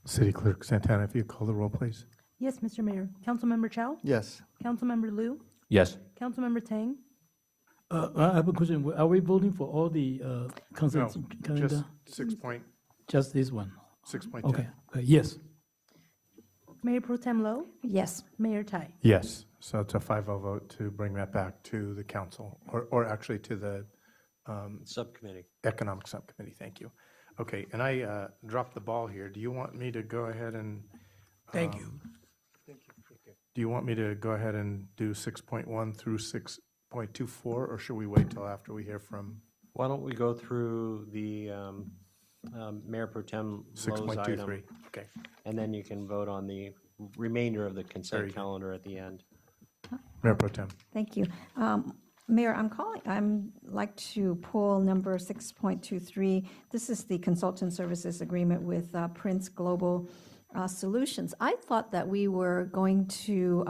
S1: City Clerk Santana, if you call the roll, please.
S4: Yes, Mr. Mayor. Councilmember Chow?
S13: Yes.
S4: Councilmember Lou?
S2: Yes.
S4: Councilmember Tang?
S7: I have a question. Are we voting for all the consent
S1: No,
S7: calendar?
S1: just 6.10.
S7: Just this one?
S1: 6.10.
S7: Okay, yes.
S4: Mayor Pro Tem Lo?
S5: Yes.
S4: Mayor Tai?
S1: Yes, so it's a 5-0 vote to bring that back to the council, or actually to the
S6: Subcommittee.
S1: Economic Subcommittee. Thank you. Okay, and I dropped the ball here. Do you want me to go ahead and?
S12: Thank you.
S1: Do you want me to go ahead and do 6.1 through 6.24, or should we wait till after we hear from
S6: Why don't we go through the Mayor Pro Tem Lowe's item,
S1: 6.23? Okay.
S6: and then you can vote on the remainder of the
S1: Very
S6: consent
S1: good.
S6: calendar at the end.
S1: Mayor Pro Tem.
S5: Thank you. Mayor, I'm like to pull number 6.23. This is the consultant services agreement with Prince Global Solutions. I thought that we were going to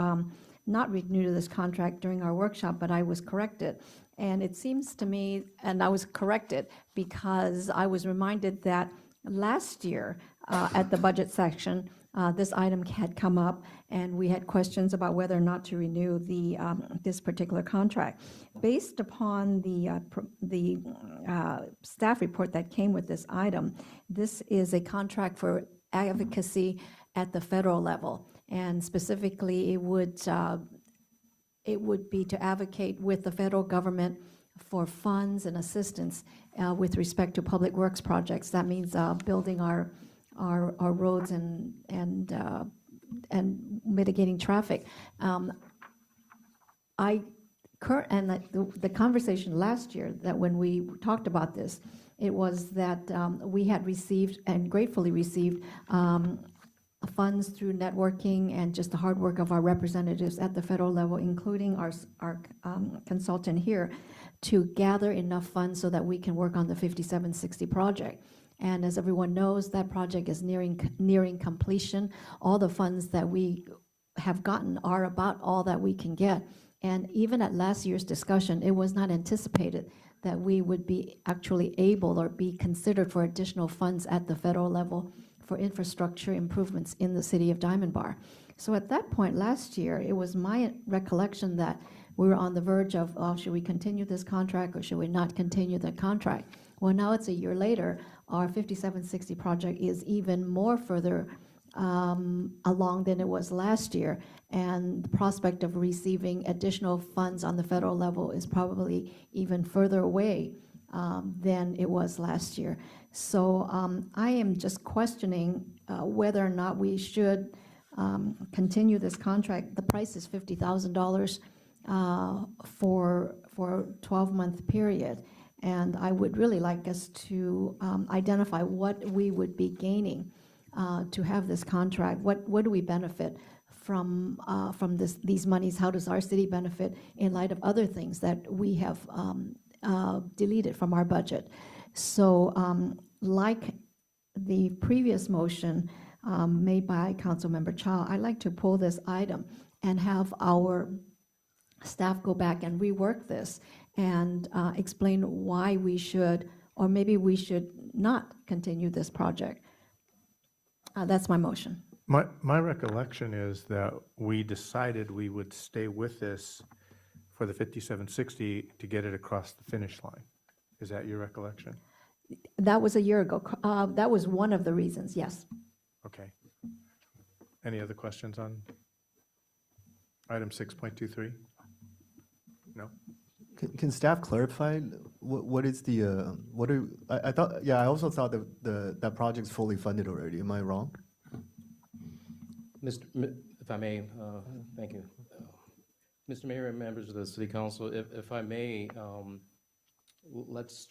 S5: not renew this contract during our workshop, but I was corrected. And it seems to me, and I was corrected because I was reminded that last year at the budget section, this item had come up, and we had questions about whether or not to renew the this particular contract. Based upon the staff report that came with this item, this is a contract for advocacy at the federal level, and specifically, it would be to advocate with the federal government for funds and assistance with respect to public works projects. That means building our roads and mitigating traffic. The conversation last year, that when we talked about this, it was that we had received and gratefully received funds through networking and just the hard work of our representatives at the federal level, including our consultant here, to gather enough funds so that we can work on the 5760 project. And as everyone knows, that project is nearing completion. All the funds that we have gotten are about all that we can get. And even at last year's discussion, it was not anticipated that we would be actually able or be considered for additional funds at the federal level for infrastructure improvements in the city of Diamond Bar. So at that point last year, it was my recollection that we were on the verge of, oh, should we continue this contract or should we not continue the contract? Well, now it's a year later, our 5760 project is even more further along than it was last year, and the prospect of receiving additional funds on the federal level is probably even further away than it was last year. So I am just questioning whether or not we should continue this contract. The price is $50,000 for a 12-month period, and I would really like us to identify what we would be gaining to have this contract. What do we benefit from these monies? How does our city benefit in light of other things that we have deleted from our budget? So like the previous motion made by Councilmember Chow, I'd like to pull this item and have our staff go back and rework this and explain why we should, or maybe we should not continue this project. That's my motion.
S1: My recollection is that we decided we would stay with this for the 5760 to get it across the finish line. Is that your recollection?
S5: That was a year ago. That was one of the reasons, yes.
S1: Okay. Any other questions on item 6.23? No?
S13: Can staff clarify what is the, I thought, yeah, I also thought that that project's fully funded already. Am I wrong?
S14: If I may, thank you. Mr. Mayor and members of the City Council, if I may, let's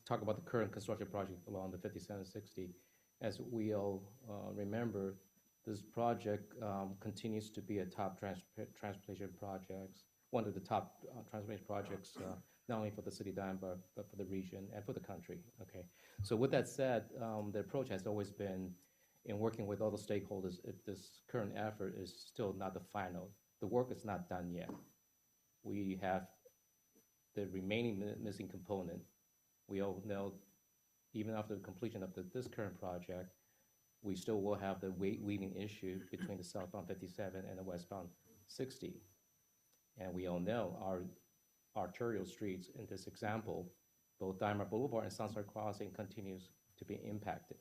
S14: talk about the current construction project along the 5760. As we all remember, this project continues to be a top transportation project, one of the top transportation projects, not only for the city of Diamond Bar, but for the region and for the country. Okay. So with that said, the approach has always been, in working with all the stakeholders, if this current effort is still not the final, the work is not done yet. We have the remaining missing component. We all know, even after the completion of this current project, we still will have the weaving issue between the southbound 57 and the westbound 60. And we all know our arterial streets in this example, both Diamond Boulevard and Sunset Crossing continues to be impacted.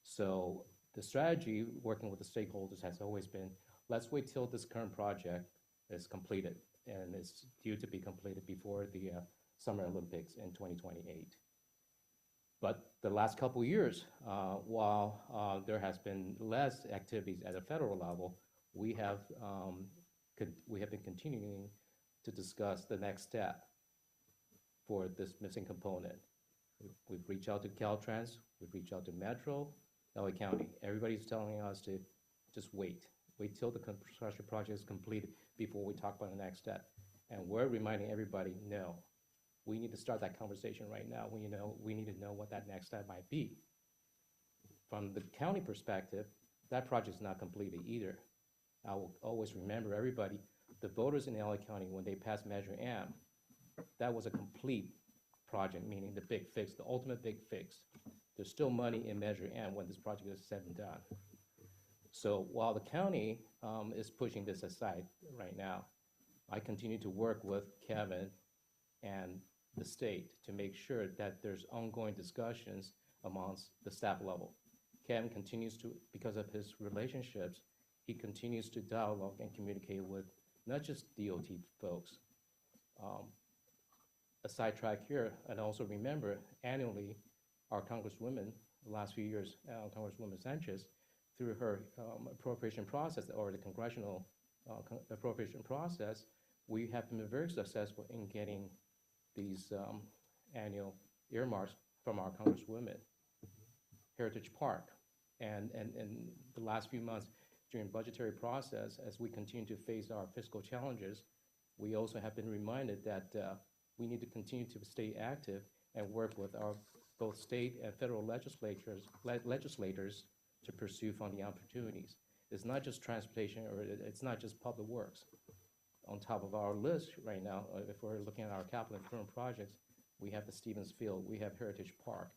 S14: So the strategy working with the stakeholders has always been, let's wait till this current project is completed, and it's due to be completed before the Summer Olympics in 2028. But the last couple of years, while there has been less activities at a federal level, we have been continuing to discuss the next step for this missing component. We've reached out to Caltrans, we've reached out to Metro, LA County. Everybody's telling us to just wait till the construction project is completed before we talk about the next step. And we're reminding everybody, no, we need to start that conversation right now. We need to know what that next step might be. From the county perspective, that project is not completed either. I will always remember everybody, the voters in LA County, when they passed Measure M, that was a complete project, meaning the big fix, the ultimate big fix. There's still money in Measure M when this project is said and done. So while the county is pushing this aside right now, I continue to work with Kevin and the state to make sure that there's ongoing discussions amongst the staff level. Kevin continues to, because of his relationships, he continues to dialogue and communicate with not just DOT folks. A sidetrack here, and also remember, annually, our Congresswoman, the last few years, Congresswoman Sanchez, through her appropriation process, or the congressional appropriation process, we have been very successful in getting these annual earmarks from our Congresswomen. Heritage Park, and the last few months during budgetary process, as we continue to face our fiscal challenges, we also have been reminded that we need to continue to stay active and work with our both state and federal legislators to pursue funding opportunities. It's not just transportation, or it's not just public works. On top of our list right now, if we're looking at our capital improvement projects, we have the Stevens Field, we have Heritage Park.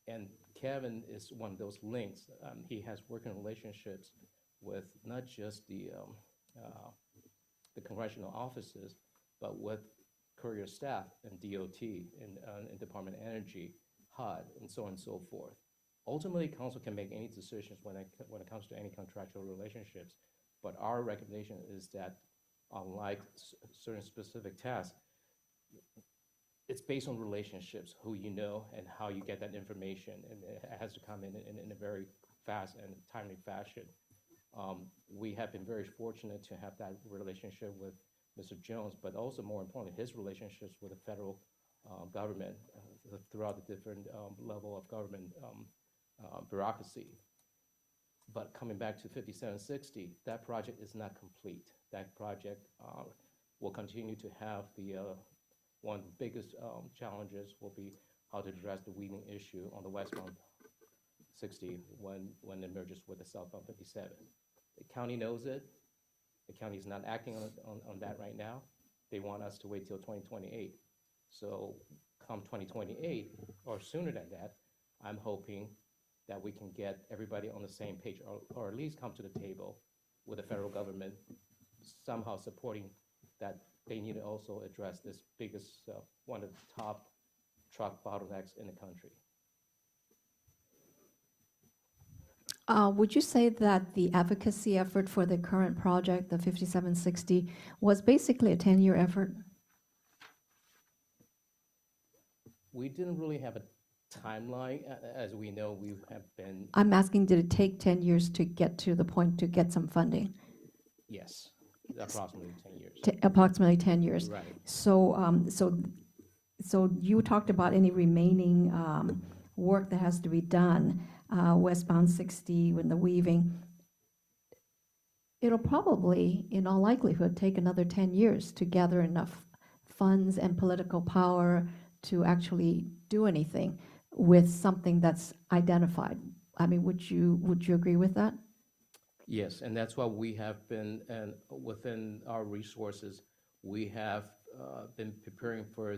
S14: And Kevin is one of those links. He has working relationships with not just the congressional offices, but with courier staff and DOT and Department of Energy, HUD, and so on and so forth. Ultimately, council can make any decisions when it comes to any contractual relationships, but our recommendation is that unlike certain specific tasks, it's based on relationships, who you know and how you get that information, and it has to come in a very fast and timely fashion. We have been very fortunate to have that relationship with Mr. Jones, but also more importantly, his relationships with the federal government throughout the different level of government bureaucracy. But coming back to 5760, that project is not complete. That project will continue to have the one of the biggest challenges will be how to address the weaving issue on the westbound 60 when it merges with the southbound 57. The county knows it. The county is not acting on that right now. They want us to wait till 2028. So come 2028, or sooner than that, I'm hoping that we can get everybody on the same page, or at least come to the table with the federal government somehow supporting that they need to also address this biggest, one of the top truck bottlenecks in the country.
S5: Would you say that the advocacy effort for the current project, the 5760, was basically a 10-year effort?
S14: We didn't really have a timeline. As we know, we have been...
S5: I'm asking, did it take 10 years to get to the point to get some funding?
S14: Yes, approximately 10 years.
S5: Approximately 10 years.
S14: Right.
S5: So, so you talked about any remaining work that has to be done, westbound 60 with the weaving. It'll probably, in all likelihood, take another 10 years to gather enough funds and political power to actually do anything with something that's identified. I mean, would you agree with that?
S14: Yes, and that's why we have been, and within our resources, we have been preparing for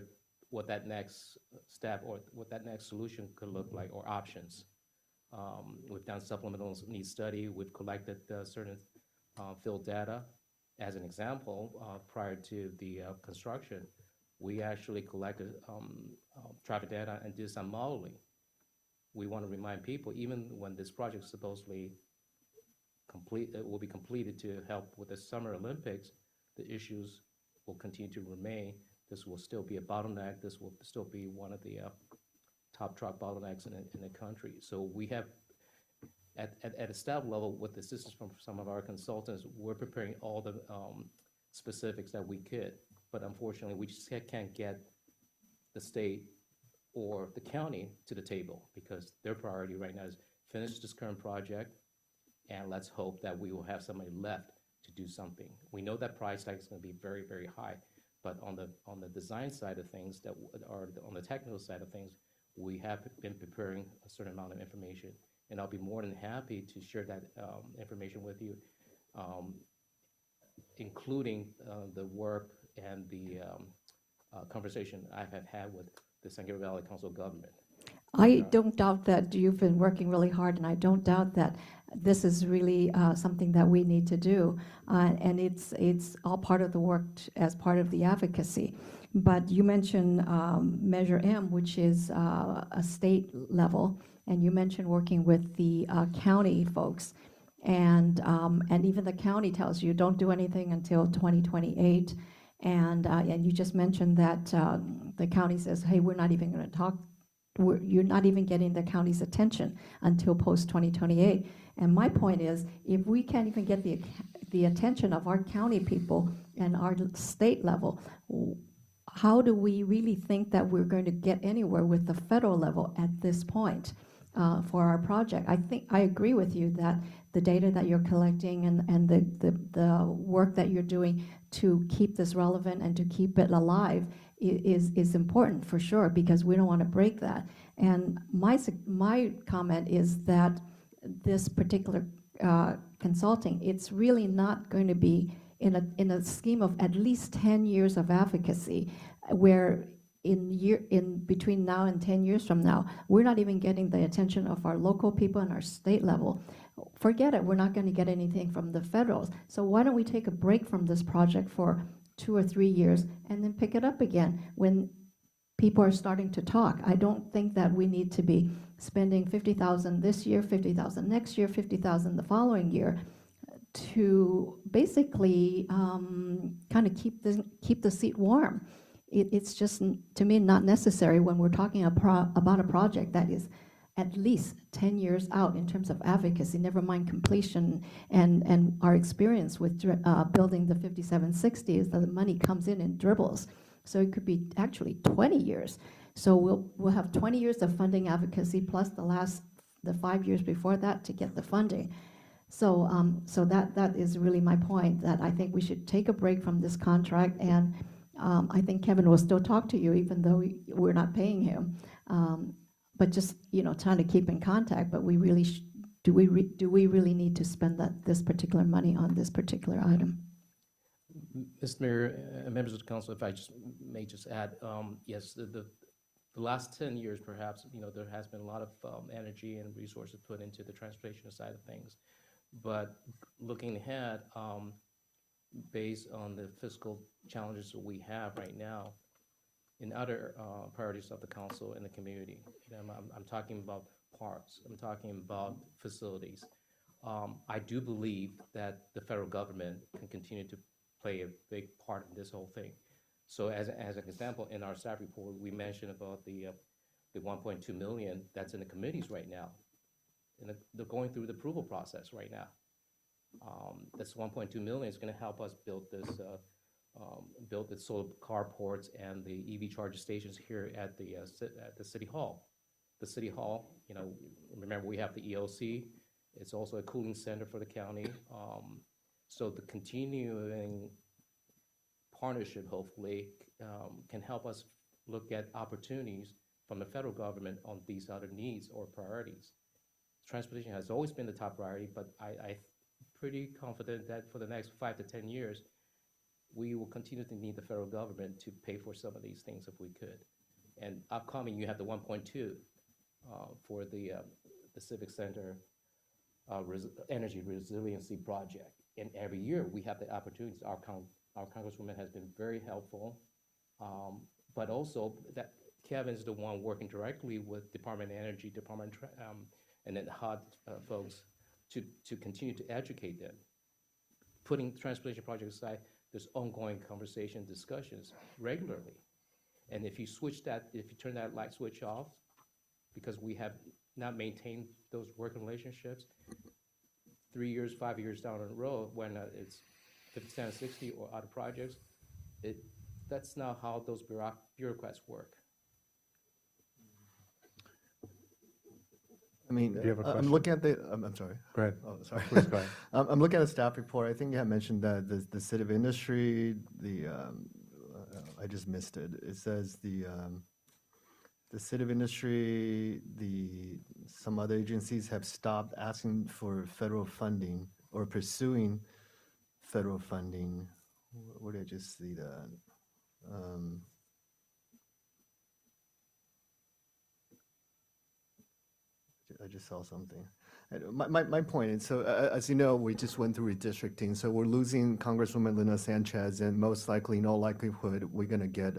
S14: what that next step or what that next solution could look like, or options. We've done supplemental needs study. We've collected certain field data. As an example, prior to the construction, we actually collected traffic data and did some modeling. We want to remind people, even when this project is supposedly will be completed to help with the Summer Olympics, the issues will continue to remain. This will still be a bottleneck. This will still be one of the top truck bottlenecks in the country. So we have, at a staff level, with the assistance from some of our consultants, we're preparing all the specifics that we could. But unfortunately, we just can't get the state or the county to the table because their priority right now is finish this current project, and let's hope that we will have somebody left to do something. We know that price tag is going to be very, very high, but on the design side of things, or on the technical side of things, we have been preparing a certain amount of information, and I'll be more than happy to share that information with you, including the work and the conversation I have had with the San Gabriel Valley Council of Government.
S5: I don't doubt that you've been working really hard, and I don't doubt that this is really something that we need to do, and it's all part of the work as part of the advocacy. But you mentioned Measure M, which is a state level, and you mentioned working with the county folks, and even the county tells you don't do anything until 2028, and you just mentioned that the county says, hey, we're not even going to talk. You're not even getting the county's attention until post-2028. And my point is, if we can't even get the attention of our county people and our state level, how do we really think that we're going to get anywhere with the federal level at this point for our project? I agree with you that the data that you're collecting and the work that you're doing to keep this relevant and to keep it alive is important for sure, because we don't want to break that. And my comment is that this particular consulting, it's really not going to be in a scheme of at least 10 years of advocacy, where in between now and 10 years from now, we're not even getting the attention of our local people and our state level. Forget it, we're not going to get anything from the federals. So why don't we take a break from this project for 2 or 3 years and then pick it up again when people are starting to talk? I don't think that we need to be spending $50,000 this year, $50,000 next year, $50,000 the following year to basically kind of keep the seat warm. It's just, to me, not necessary when we're talking about a project that is at least 10 years out in terms of advocacy, never mind completion, and our experience with building the 5760 is that the money comes in dribbles. So it could be actually 20 years. So we'll have 20 years of funding advocacy plus the 5 years before that to get the funding. So that is really my point, that I think we should take a break from this contract, and I think Kevin will still talk to you even though we're not paying him. But just, trying to keep in contact, but we really do we really need to spend this particular money on this particular item?
S14: Mr. Mayor, members of the council, if I may just add, yes, the last 10 years, perhaps, there has been a lot of energy and resources put into the transportation side of things. But looking ahead, based on the fiscal challenges that we have right now, in other priorities of the council and the community, I'm talking about parks, I'm talking about facilities. I do believe that the federal government can continue to play a big part in this whole thing. So as an example, in our staff report, we mentioned about the 1.2 million that's in the committees right now. And they're going through the approval process right now. This 1.2 million is going to help us build the solar carports and the EV charging stations here at the City Hall. The City Hall, remember we have the EOC. It's also a cooling center for the county. So the continuing partnership, hopefully, can help us look at opportunities from the federal government on these other needs or priorities. Transportation has always been the top priority, but I'm pretty confident that for the next 5 to 10 years, we will continue to need the federal government to pay for some of these things if we could. And upcoming, you have the 1.2 for the the Civic Center energy resiliency project. And every year we have the opportunities. Our Congresswoman has been very helpful, but also that Kevin is the one working directly with Department of Energy, and then the HUD folks to continue to educate them. Putting transportation projects aside, there's ongoing conversation, discussions regularly. And if you turn that light switch off, because we have not maintained those working relationships, 3 years, 5 years down the road, when it's 50, 60 or other projects, that's not how those bureaucrats work.
S13: I mean,
S1: Do you have a
S13: I'm
S1: question?
S13: looking at the, I'm sorry.
S1: Go ahead.
S13: Oh, sorry.
S1: Please go ahead.
S13: I'm looking at the staff report. I think you had mentioned that the City of Industry, I just missed it. It says the City of Industry, some other agencies have stopped asking for federal funding or pursuing federal funding. Where did I just see that? I just saw something. My point is, so as you know, we just went through redistricting, so we're losing Congresswoman Linda Sanchez, and most likely, in all likelihood, we're going to get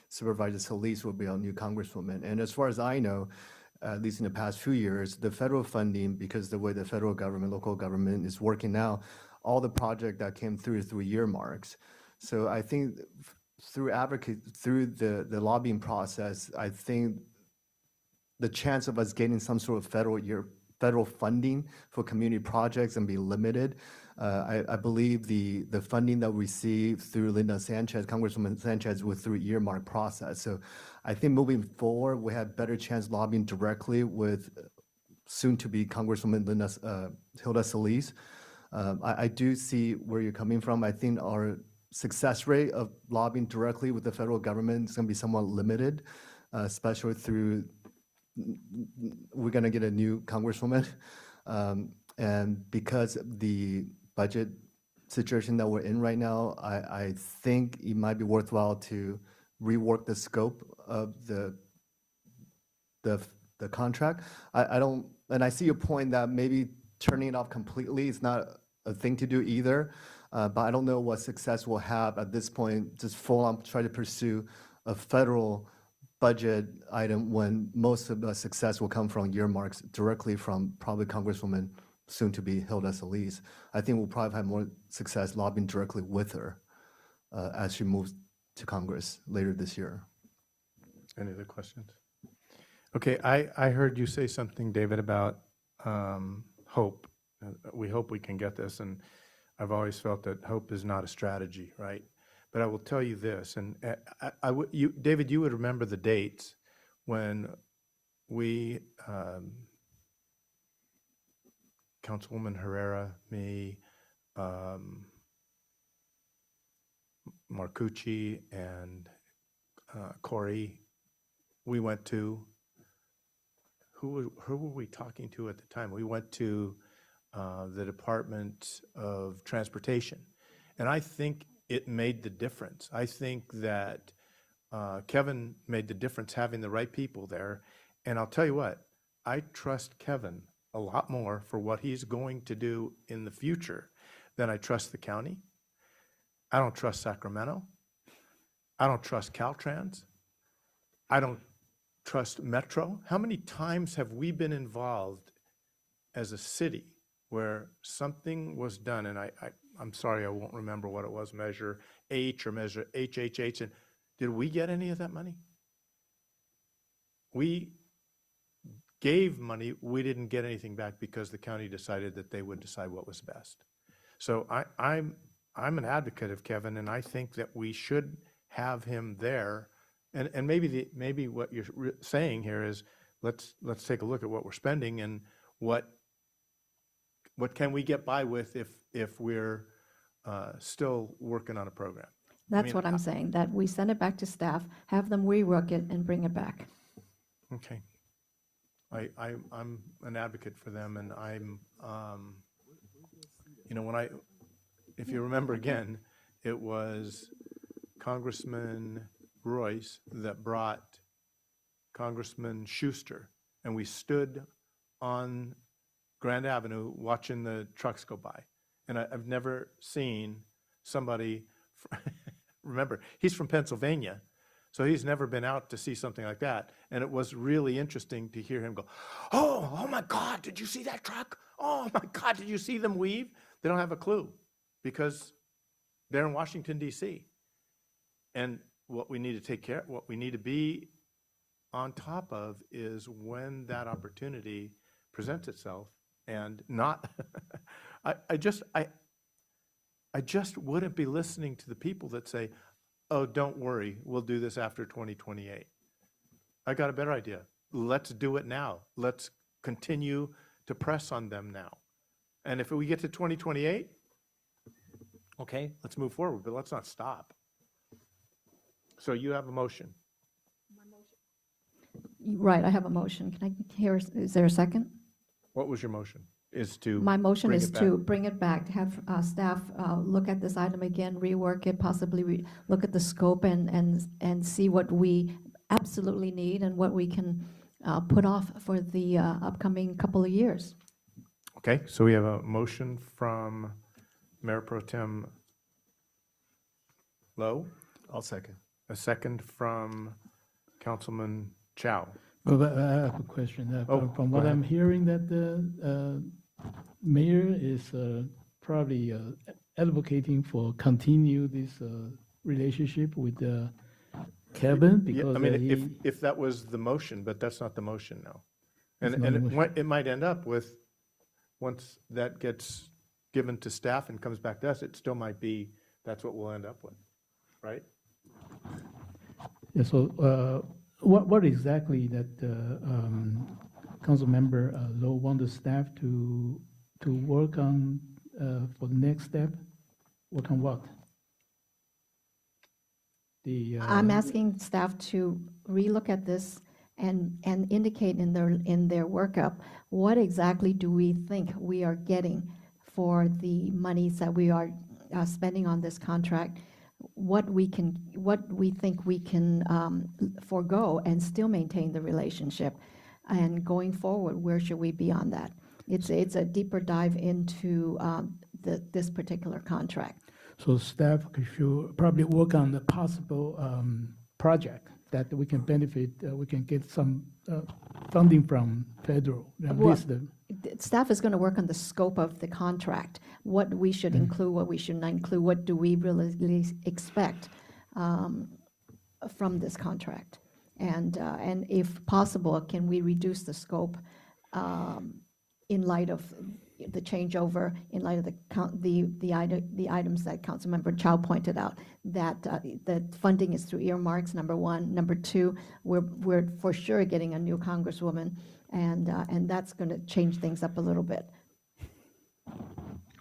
S13: Supervisor Solis will be our new Congresswoman. And as far as I know, at least in the past few years, the federal funding, because the way the federal government, local government is working now, all the project that came through earmarks. So I think through the lobbying process, I think the chance of us getting some sort of federal funding for community projects and be limited. I believe the funding that we receive through Linda Sanchez, Congresswoman Sanchez, was through earmark process. So I think moving forward, we have better chance lobbying directly with soon-to-be Congresswoman Hilda Solis. I do see where you're coming from. I think our success rate of lobbying directly with the federal government is going to be somewhat limited, especially through we're going to get a new Congresswoman. And because of the budget situation that we're in right now, I think it might be worthwhile to rework the scope of the contract. And I see your point that maybe turning it off completely is not a thing to do either. But I don't know what success we'll have at this point, just full on try to pursue a federal budget item when most of the success will come from earmarks directly from probably Congresswoman soon to be Hilda Solis. I think we'll probably have more success lobbying directly with her as she moves to Congress later this year.
S1: Any other questions? Okay, I heard you say something, David, about hope. We hope we can get this, and I've always felt that hope is not a strategy, right? But I will tell you this, and David, you would remember the dates when we, Councilwoman Herrera, me, Marcucci, and Corey, we went to, who were we talking to at the time? We went to the Department of Transportation, and I think it made the difference. I think that Kevin made the difference having the right people there. And I'll tell you what, I trust Kevin a lot more for what he's going to do in the future than I trust the county. I don't trust Sacramento. I don't trust Caltrans. I don't trust Metro. How many times have we been involved as a city where something was done, and I'm sorry, I won't remember what it was, Measure H or Measure HHH, and did we get any of that money? We gave money, we didn't get anything back because the county decided that they would decide what was best. So I'm an advocate of Kevin, and I think that we should have him there. And maybe what you're saying here is let's take a look at what we're spending and what can we get by with if we're still working on a program.
S5: That's what I'm saying, that we send it back to staff, have them rework it, and bring it back.
S1: Okay. I'm an advocate for them, and I'm, if you remember again, it was Congressman Royce that brought Congressman Schuster, and we stood on Grand Avenue watching the trucks go by. And I've never seen somebody, remember, he's from Pennsylvania, so he's never been out to see something like that. And it was really interesting to hear him go, oh my God, did you see that truck? Oh my God, did you see them weave? They don't have a clue because they're in Washington, D.C. And what we need to take care, what we need to be on top of is when that opportunity presents itself and not, I just wouldn't be listening to the people that say, oh, don't worry, we'll do this after 2028. I got a better idea. Let's do it now. Let's continue to press on them now. And if we get to 2028, okay, let's move forward, but let's not stop. So you have a motion.
S5: Right, I have a motion. Can I hear, is there a second?
S1: What was your motion? Is to
S5: My motion
S1: bring
S5: is
S1: it back?
S5: to bring it back, to have staff look at this item again, rework it, possibly look at the scope and see what we absolutely need and what we can put off for the upcoming couple of years.
S1: Okay, so we have a motion from Mayor Pro Tem Lowe,
S13: I'll second.
S1: a second from Councilman Chow.
S7: Well, but I have a question.
S1: Oh,
S7: From
S1: go
S7: what I'm
S1: ahead.
S7: hearing, that the mayor is probably advocating for continue this relationship with Kevin
S1: Yeah,
S7: because
S1: I mean,
S7: he,
S1: if that was the motion, but that's not the motion now. And,
S7: It's not
S1: and
S7: the
S1: it
S7: motion.
S1: might, it might end up with, once that gets given to staff and comes back to us, it still might be, that's what we'll end up with, right?
S7: yeah, so what exactly that Councilmember Lowe want the staff to work on for the next step? Work on what? The
S5: I'm asking staff to relook at this and indicate in their workup, what exactly do we think we are getting for the monies that we are spending on this contract? What we think we can forego and still maintain the relationship? And going forward, where should we be on that? It's a deeper dive into this particular contract.
S7: So staff should probably work on the possible project that we can benefit, we can get some funding from federal. At
S5: Well,
S7: least
S5: Staff is going to work on the scope of the contract, what we should include, what we should not include, what do we really expect from this contract? And if possible, can we reduce the scope in light of the changeover, in light of the items that Councilmember Chow pointed out, that the funding is through earmarks, number one. Number two, we're for sure getting a new Congresswoman, and that's going to change things up a little bit.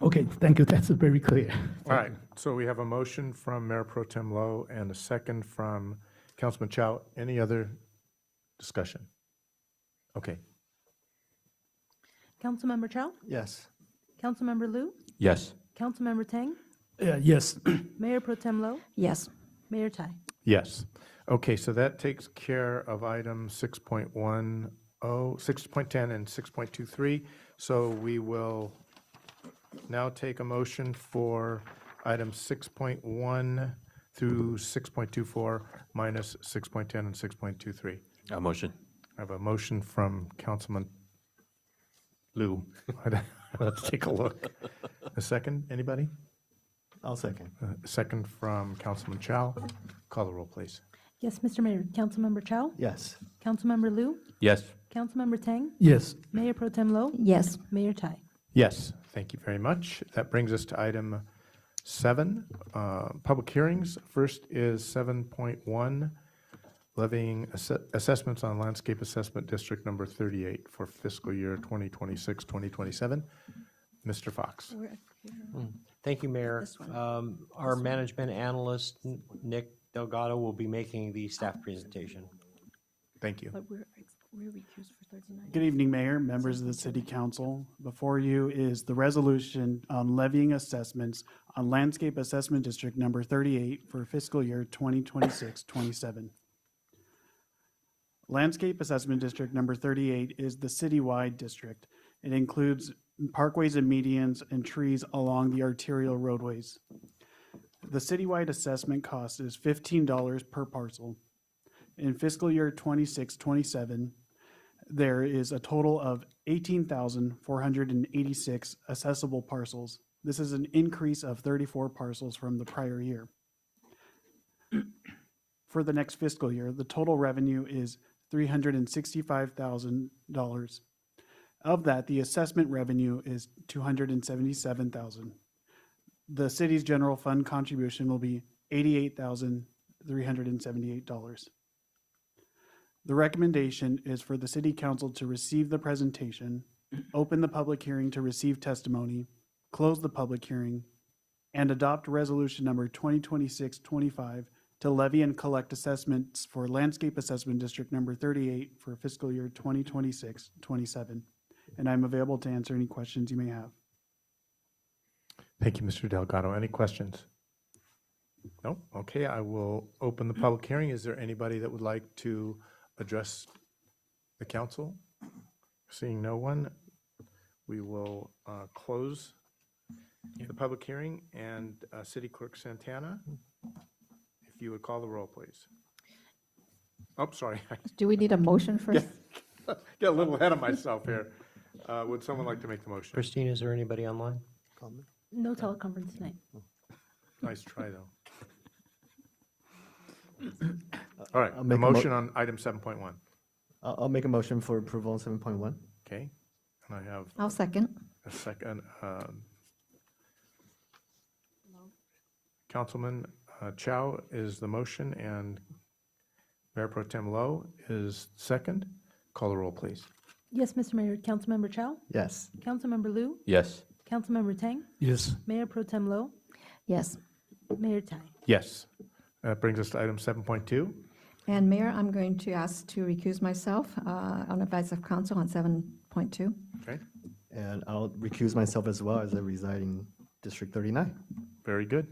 S7: okay, thank you, that's very clear.
S1: All right, so we have a motion from Mayor Pro Tem Lowe and a second from Councilman Chow. Any other discussion? Okay,
S4: Councilmember Chow?
S13: Yes.
S4: Councilmember Liu?
S2: Yes.
S4: Councilmember Tang?
S7: Yes,
S4: Mayor Pro Tem Lowe?
S5: Yes.
S4: Mayor Tai?
S1: yes. Okay, so that takes care of item 6.10, 6.10 and 6.23. So we will now take a motion for items 6.1 through 6.24 minus 6.10 and 6.23.
S2: A motion.
S1: I have a motion from Councilman Liu. Let's take a look. A second, anybody?
S13: I'll second.
S1: A second from Councilman Chow. Call the roll, please.
S4: Yes, Mr. Mayor. Councilmember Chow?
S13: Yes.
S4: Councilmember Liu?
S2: Yes.
S4: Councilmember Tang?
S7: yes,
S4: Mayor Pro Tem Lowe?
S5: Yes.
S4: Mayor Tai?
S1: Yes, thank you very much. That brings us to item 7, public hearings. First is 7.1, levying assessments on Landscape Assessment District Number 38 for fiscal year 2026-2027. Mr. Fox.
S6: Thank you, Mayor. Our management analyst, Nick Delgado, will be making the staff presentation.
S1: Thank you.
S4: We're recused for 39.
S15: Good evening, Mayor, members of the City Council. Before you is the resolution on levying assessments on Landscape Assessment District Number 38 for fiscal year 2026-27. Landscape Assessment District number 38 is the citywide district. It includes parkways and medians and trees along the arterial roadways. The citywide assessment cost is $15 per parcel. In fiscal year 26-27, there is a total of 18,486 assessable parcels. This is an increase of 34 parcels from the prior year. For the next fiscal year, the total revenue is $365,000. Of that, the assessment revenue is $277,000. The city's general fund contribution will be $88,378. The recommendation is for the city council to receive the presentation, open the public hearing to receive testimony, close the public hearing, and adopt resolution number 2026-25 to levy and collect assessments for Landscape Assessment District number 38 for fiscal year 2026-27. And I'm available to answer any questions you may have.
S1: Thank you, Mr. Delgado. Any questions? No? Okay, I will open the public hearing. Is there anybody that would like to address the council? Seeing no one, we will close the public hearing. And City Clerk Santana, if you would call the roll, please. Oh, sorry.
S5: Do we need a motion first?
S1: Get a little ahead of myself here. Would someone like to make the motion?
S6: Christine, is there anybody online? Comment?
S4: No teleconference tonight.
S1: Nice try, though. All right,
S13: I'll
S1: a
S13: make a
S1: motion on item 7.1.
S13: I'll make a motion for approval on 7.1.
S1: Okay, and I have
S5: I'll second.
S1: a second. Councilman Chow is the motion, and Mayor Pro Tem Lowe is second. Call the roll, please.
S4: Yes, Mr. Mayor. Councilmember Chow?
S13: Yes.
S4: Councilmember Liu?
S2: Yes.
S4: Councilmember Tang?
S7: Yes.
S4: Mayor Pro Tem Lowe?
S5: Yes.
S4: Mayor Tai?
S1: Yes. That brings us to item 7.2.
S5: And Mayor, I'm going to ask to recuse myself on advice of council on 7.2.
S1: Okay,
S13: And I'll recuse myself as well as I reside in District 39.
S1: very good.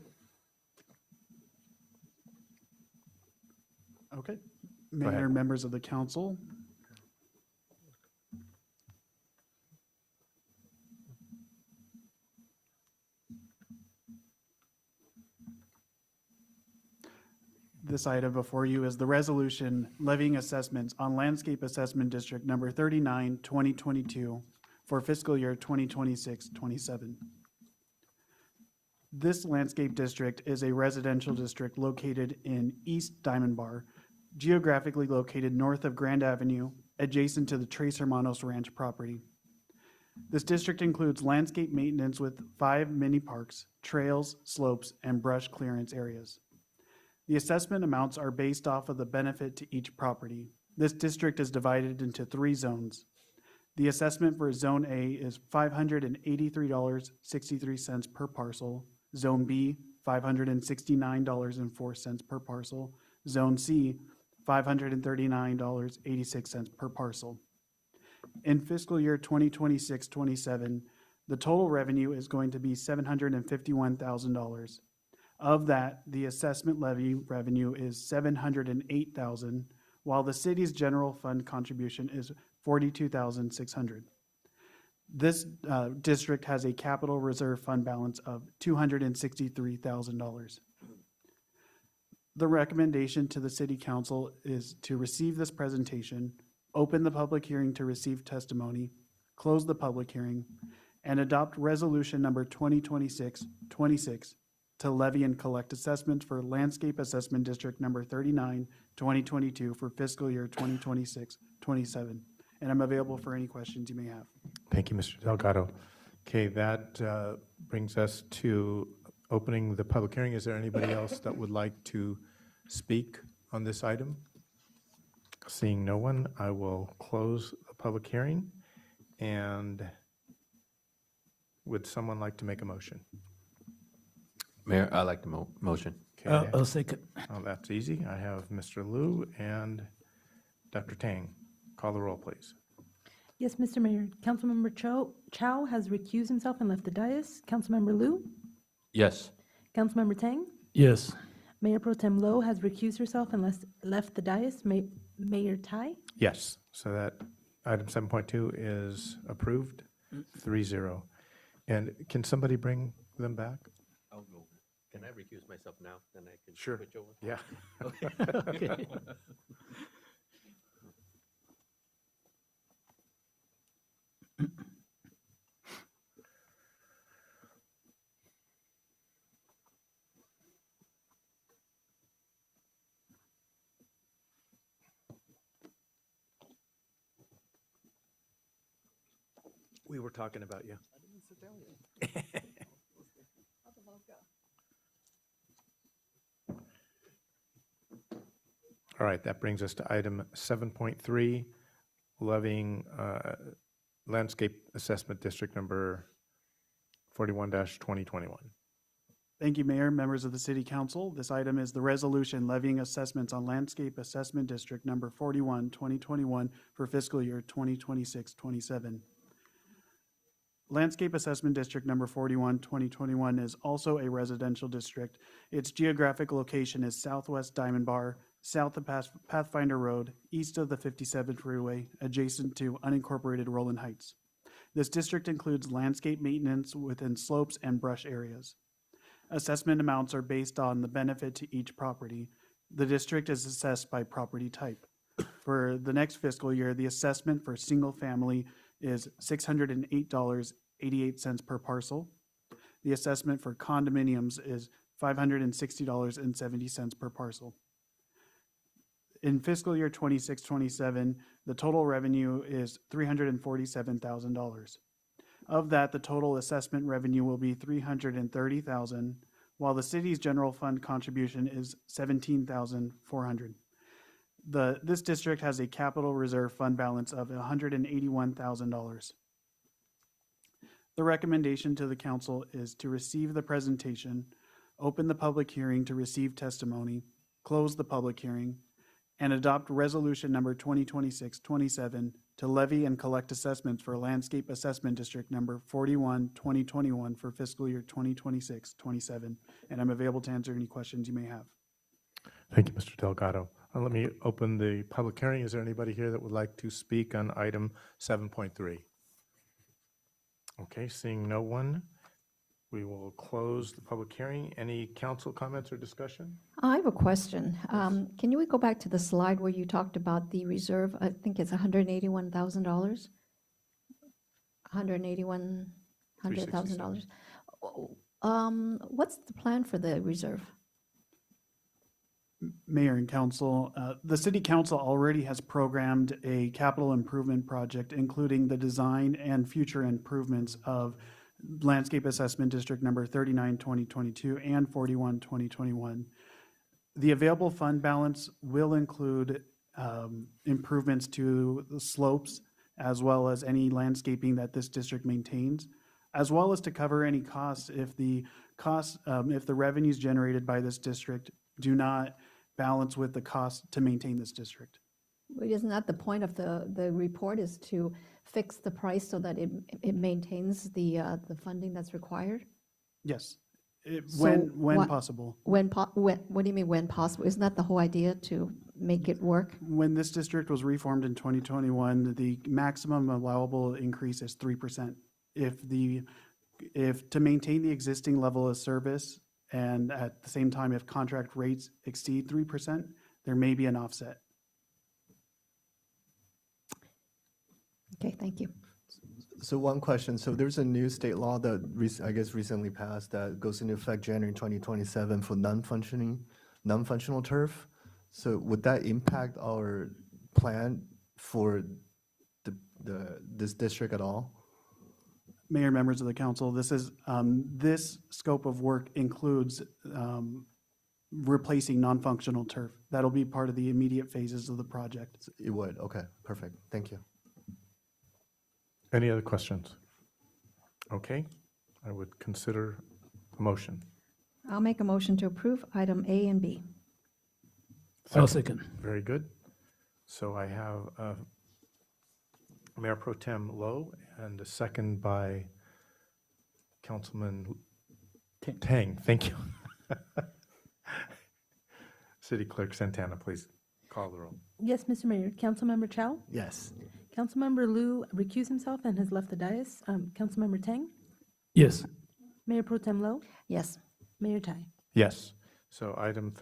S15: Okay.
S1: ahead.
S15: Mayor, members of the council. This item before you is the resolution levying assessments on Landscape Assessment District number 39, 2022 for fiscal year 2026-27. This landscape district is a residential district located in East Diamond Bar, geographically located north of Grand Avenue, adjacent to the Tres Hermanos Ranch property. This district includes landscape maintenance with 5 mini parks, trails, slopes, and brush clearance areas. The assessment amounts are based off of the benefit to each property. This district is divided into 3 zones. The assessment for Zone A is $583.63 per parcel. Zone B, $569.04 per parcel. Zone C, $539.86 per parcel. In fiscal year 2026-27, the total revenue is going to be $751,000. Of that, the assessment levy revenue is $708,000, while the city's general fund contribution is $42,600. This district has a capital reserve fund balance of $263,000. The recommendation to the city council is to receive this presentation, open the public hearing to receive testimony, close the public hearing, and adopt resolution number 2026-26 to levy and collect assessments for Landscape Assessment District number 39, 2022 for fiscal year 2026-27. And I'm available for any questions you may have.
S1: Thank you, Mr. Delgado. Okay, that brings us to opening the public hearing. Is there anybody else that would like to speak on this item? Seeing no one, I will close the public hearing. And would someone like to make a motion?
S2: Mayor, I like the motion.
S1: Okay.
S7: I'll second.
S1: Oh, that's easy. I have Mr. Liu and Dr. Tang. Call the roll, please.
S4: Yes, Mr. Mayor. Councilmember Chow has recused himself and left the dais. Councilmember Liu?
S2: Yes.
S4: Councilmember Tang?
S7: Yes.
S4: Mayor Pro Tem Lowe has recused herself and left the dais. Mayor Tai?
S1: Yes, so that item 7.2 is approved, 3-0. And can somebody bring them back?
S16: I'll go. Can I recuse myself now? Then I can
S1: Sure.
S16: switch over?
S1: Yeah.
S16: Okay.
S1: We were talking about you. All right, that brings us to item 7.3, levying landscape assessment district number 41-2021.
S15: Thank you, Mayor, members of the City Council. This item is the resolution levying assessments on Landscape Assessment District Number 41, 2021 for fiscal year 2026-27. Landscape Assessment District Number 41, 2021 is also a residential district. Its geographic location is southwest Diamond Bar, south of Pathfinder Road, east of the 57th Freeway, adjacent to unincorporated Roland Heights. This district includes landscape maintenance within slopes and brush areas. Assessment amounts are based on the benefit to each property. The district is assessed by property type. For the next fiscal year, the assessment for single family is $608.88 per parcel. The assessment for condominiums is $560.70 per parcel. In fiscal year 26-27, the total revenue is $347,000. Of that, the total assessment revenue will be $330,000, while the city's general fund contribution is $17,400. This district has a capital reserve fund balance of $181,000. The recommendation to the council is to receive the presentation, open the public hearing to receive testimony, close the public hearing, and adopt resolution number 2026-27 to levy and collect assessments for Landscape Assessment District number 41, 2021 for fiscal year 2026-27. And I'm available to answer any questions you may have.
S1: Thank you, Mr. Delgado. Let me open the public hearing. Is there anybody here that would like to speak on item 7.3? Okay, seeing no one, we will close the public hearing. Any council comments or discussion?
S5: I have a question. Can you go back to the slide where you talked about the reserve? I think it's $181,000. $181,000. What's the plan for the reserve?
S15: Mayor and council, the city council already has programmed a capital improvement project, including the design and future improvements of Landscape Assessment District number 39, 2022 and 41, 2021. The available fund balance will include improvements to the slopes as well as any landscaping that this district maintains, as well as to cover any costs if the revenues generated by this district do not balance with the cost to maintain this district.
S5: But isn't that the point of the report, is to fix the price so that it maintains the funding that's required?
S15: Yes,
S5: So
S15: when
S5: what-
S15: possible.
S5: What do you mean when possible? Isn't that the whole idea, to make it work?
S15: When this district was reformed in 2021, the maximum allowable increase is 3%. If to maintain the existing level of service, and at the same time, if contract rates exceed 3%, there may be an offset.
S5: Okay, thank you.
S13: So one question. So there's a new state law that I guess recently passed that goes into effect January 2027 for non-functional turf. So would that impact our plan for this district at all?
S15: Mayor, members of the council, this scope of work includes replacing non-functional turf. That'll be part of the immediate phases of the project.
S13: It would. Okay, perfect. Thank you.
S1: Any other questions? Okay, I would consider a motion.
S5: I'll make a motion to approve item A and B.
S7: I'll second.
S1: Very good. So I have Mayor Pro Tem Lowe and a second by Councilman Tang. Thank you. City Clerk Santana, please call the roll.
S4: Yes, Mr. Mayor. Councilmember Chow?
S13: Yes.
S4: Councilmember Liu recused himself and has left the dais. Councilmember Tang?
S7: Yes.
S4: Mayor Pro Tem Lo?
S5: Yes.
S4: Mayor Tai?
S1: Yes. So item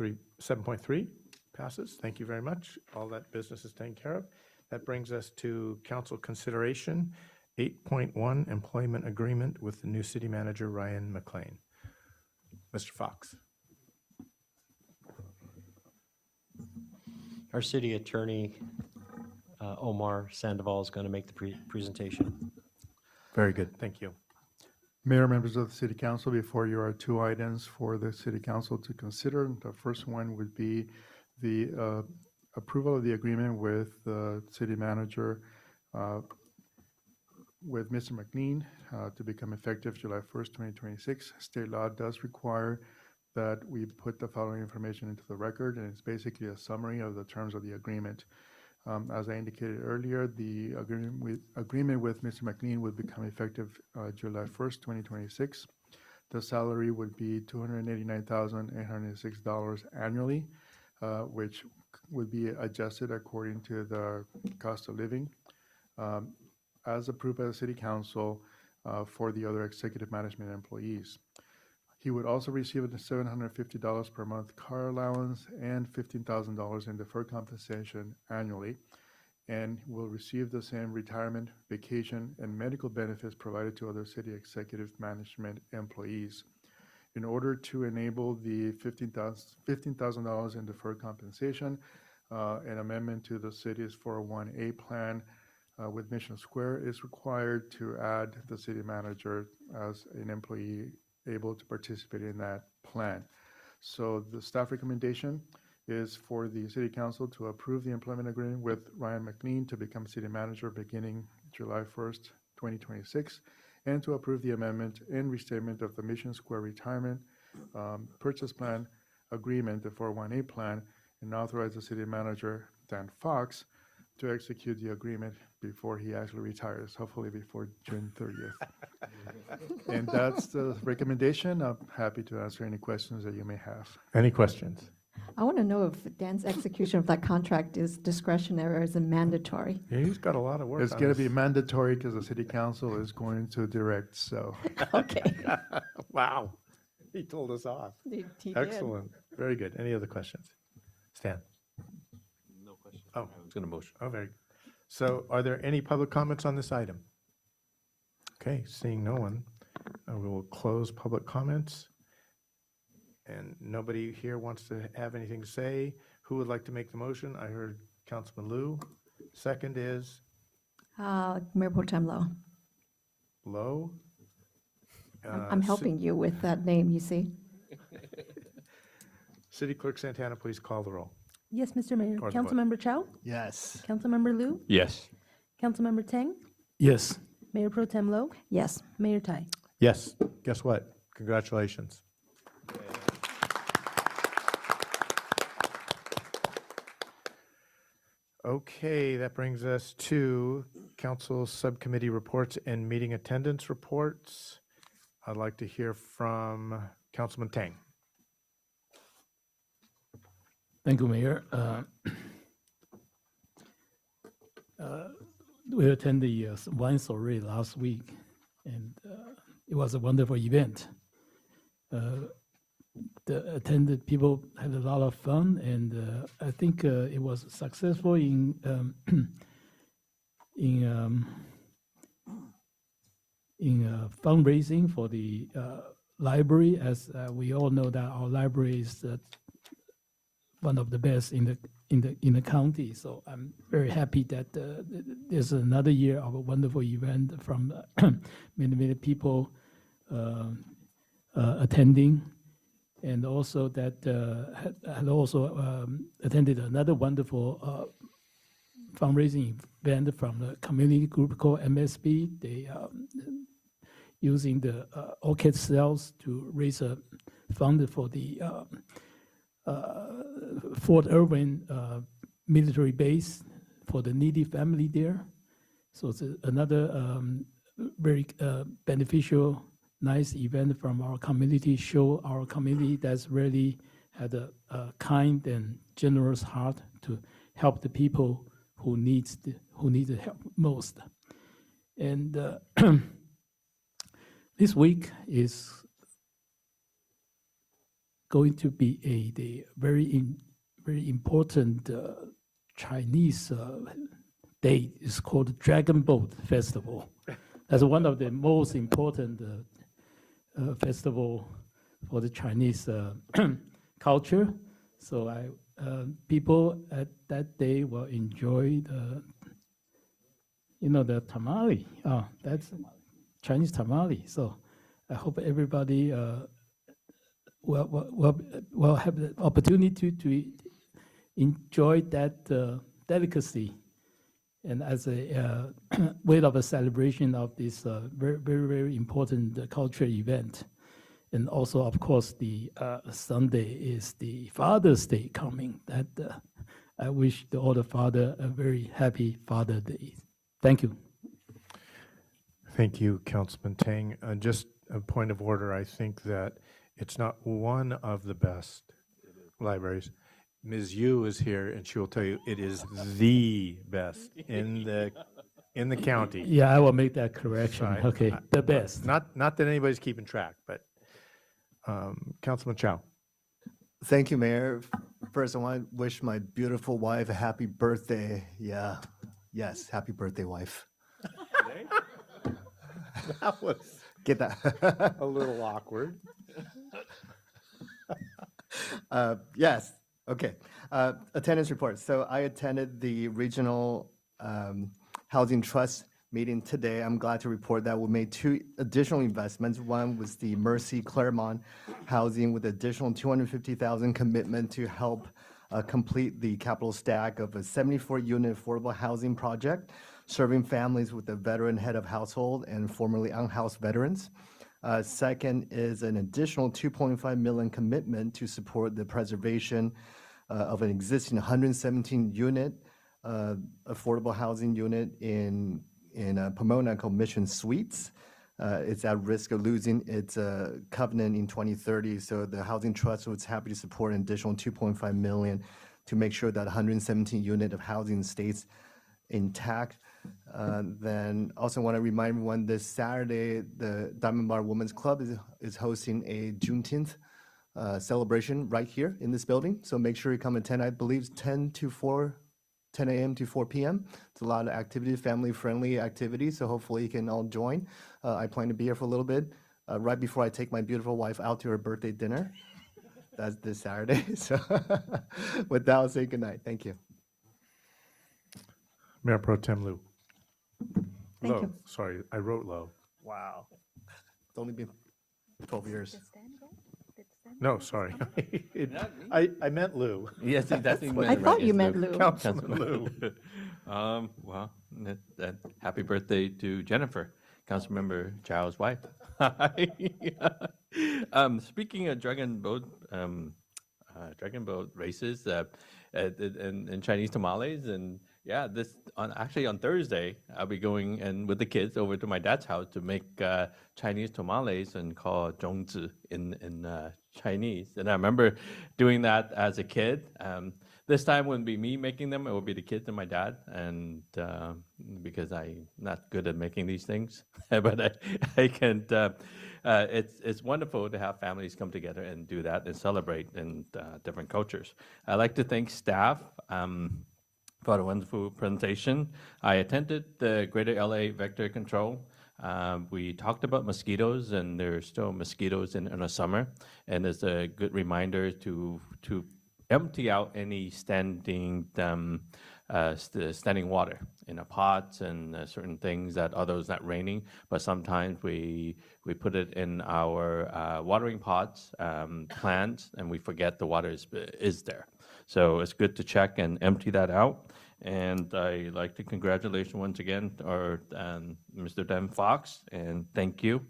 S1: 7.3 passes. Thank you very much. All that business is taken care of. That brings us to council consideration, 8.1, employment agreement with the new city manager, Ryan McLean. Mr. Fox.
S6: Our city attorney, Omar Sandoval, is going to make the presentation.
S1: Very good. Thank you.
S17: Mayor, members of the City Council, before you are two items for the City Council to consider. The first one would be the approval of the agreement with the city manager with Mr. McLean to become effective July 1st, 2026. State law does require that we put the following information into the record, and it's basically a summary of the terms of the agreement. As I indicated earlier, the agreement with Mr. McLean would become effective July 1st, 2026. The salary would be $289,806 annually, which would be adjusted according to the cost of living, as approved by the City Council for the other executive management employees. He would also receive a $750 per month car allowance and $15,000 in deferred compensation annually, and will receive the same retirement, vacation, and medical benefits provided to other city executive management employees. In order to enable the $15,000 in deferred compensation, an amendment to the city's 401A plan with Mission Square is required to add the city manager as an employee able to participate in that plan. So the staff recommendation is for the City Council to approve the employment agreement with Ryan McLean to become city manager beginning July 1st, 2026, and to approve the amendment and restatement of the Mission Square retirement purchase plan agreement, the 401A plan, and authorize the city manager, Dan Fox, to execute the agreement before he actually retires, hopefully before June 30th. And that's the recommendation. I'm happy to answer any questions that you may have.
S1: Any questions?
S5: I want to know if Dan's execution of that contract is discretionary or is it mandatory?
S1: Yeah, he's got a lot of work.
S17: It's going to be mandatory because the City Council is going to direct, so.
S5: Okay.
S1: Wow. He told us off.
S5: He did.
S1: Excellent. Very good. Any other questions? Stan?
S16: No question.
S1: Oh.
S16: I was going to motion.
S1: Oh, very good. So are there any public comments on this item? Okay, seeing no one, we will close public comments. And nobody here wants to have anything to say. Who would like to make the motion? I heard Councilman Liu. Second is
S5: Mayor Pro Tem Lo.
S1: Lowe.
S5: I'm helping you with that name, you see.
S1: City Clerk Santana, please call the roll.
S4: Yes, Mr. Mayor.
S1: Or the vote.
S4: Councilmember Chow?
S13: Yes.
S4: Councilmember Liu?
S2: Yes.
S4: Councilmember Tang?
S7: Yes.
S4: Mayor Pro Tem Lo?
S5: Yes.
S4: Mayor Tai?
S1: Yes. Guess what? Congratulations. Okay, that brings us to council subcommittee reports and meeting attendance reports. I'd like to hear from Councilman Tang.
S7: Thank you, Mayor. We attended the wine soiree last week, and it was a wonderful event. The attended people had a lot of fun, and I think it was successful in fundraising for the library. As we all know, that our library is one of the best in the county. So I'm very happy that there's another year of a wonderful event from many people attending. And also that had also attended another wonderful fundraising event from the community group called MSB. They using the orchid sales to raise a fund for the Fort Irwin military base for the needy family there. So it's another very beneficial, nice event from our community, show our community that's really had a kind and generous heart to help the people who need the help most. And this week is going to be the very important Chinese day. It's called Dragon Boat Festival. That's one of the most important festival for the Chinese culture. So people at that day will enjoy the tamale. Oh, that's Chinese tamale. So I hope everybody will have the opportunity to enjoy that delicacy, and as a way of a celebration of this very, very, very important cultural event. And also, of course, the Sunday is the Father's Day coming. That I wish all the father a very happy Father Day. Thank you.
S1: Thank you, Councilman Tang. Just a point of order, I think that it's not one of the best libraries. Ms. Yu is here, and she will tell you it is the best in the county.
S7: Yeah, I will make that correction. Okay, the best.
S1: Not that anybody's keeping track, but Councilman Chow.
S13: Thank you, Mayor. First, I want to wish my beautiful wife a happy birthday. Yeah, yes, happy birthday, wife.
S1: That was
S13: Get that.
S1: a little awkward.
S13: Yes. Okay. Attendance report. So I attended the Regional Housing Trust meeting today. I'm glad to report that we made 2 additional investments. One was the Mercy Claremont Housing with additional $250,000 commitment to help complete the capital stack of a 74-unit affordable housing project serving families with a veteran head of household and formerly unhoused veterans. Second is an additional $2.5 million commitment to support the preservation of an existing 117-unit affordable housing unit in Pomona called Mission Suites. It's at risk of losing its covenant in 2030, so the Housing Trust was happy to support an additional $2.5 million to make sure that 117 unit of housing stays intact. Then also want to remind everyone this Saturday, the Diamond Bar Women's Club is hosting a Juneteenth celebration right here in this building. So make sure you come attend. I believe 10 a.m. to 4 p.m. It's a lot of activity, family-friendly activities, so hopefully you can all join. I plan to be here for a little bit, right before I take my beautiful wife out to her birthday dinner. That's this Saturday. So with that, I'll say goodnight. Thank you.
S1: Mayor Pro Tem Liu.
S5: Thank
S1: Low.
S5: you.
S1: Sorry, I wrote low.
S13: Wow. It's only been 12 years.
S1: No, sorry. I meant Lou.
S2: Yes, exactly.
S5: I thought you meant Lou.
S1: Councilman Lou.
S2: Well, happy birthday to Jennifer, Councilmember Chow's wife. Speaking of dragon boat races and Chinese tamales, and yeah, actually on Thursday I'll be going and with the kids over to my dad's house to make Chinese tamales and call zhongzi in Chinese. And I remember doing that as a kid. This time wouldn't be me making them; it would be the kids and my dad. And because I'm not good at making these things, but I can. It's wonderful to have families come together and do that and celebrate in different cultures. I'd like to thank staff for the wonderful presentation. I attended the Greater LA Vector Control. We talked about mosquitoes, and there's still mosquitoes in the summer, and it's a good reminder to empty out any standing water in the pots and certain things that although it's not raining, but sometimes we put it in our watering pots, plants, and we forget the water is there. So it's good to check and empty that out. And I'd like to congratulate once again our Mr. Dan Fox, and thank you.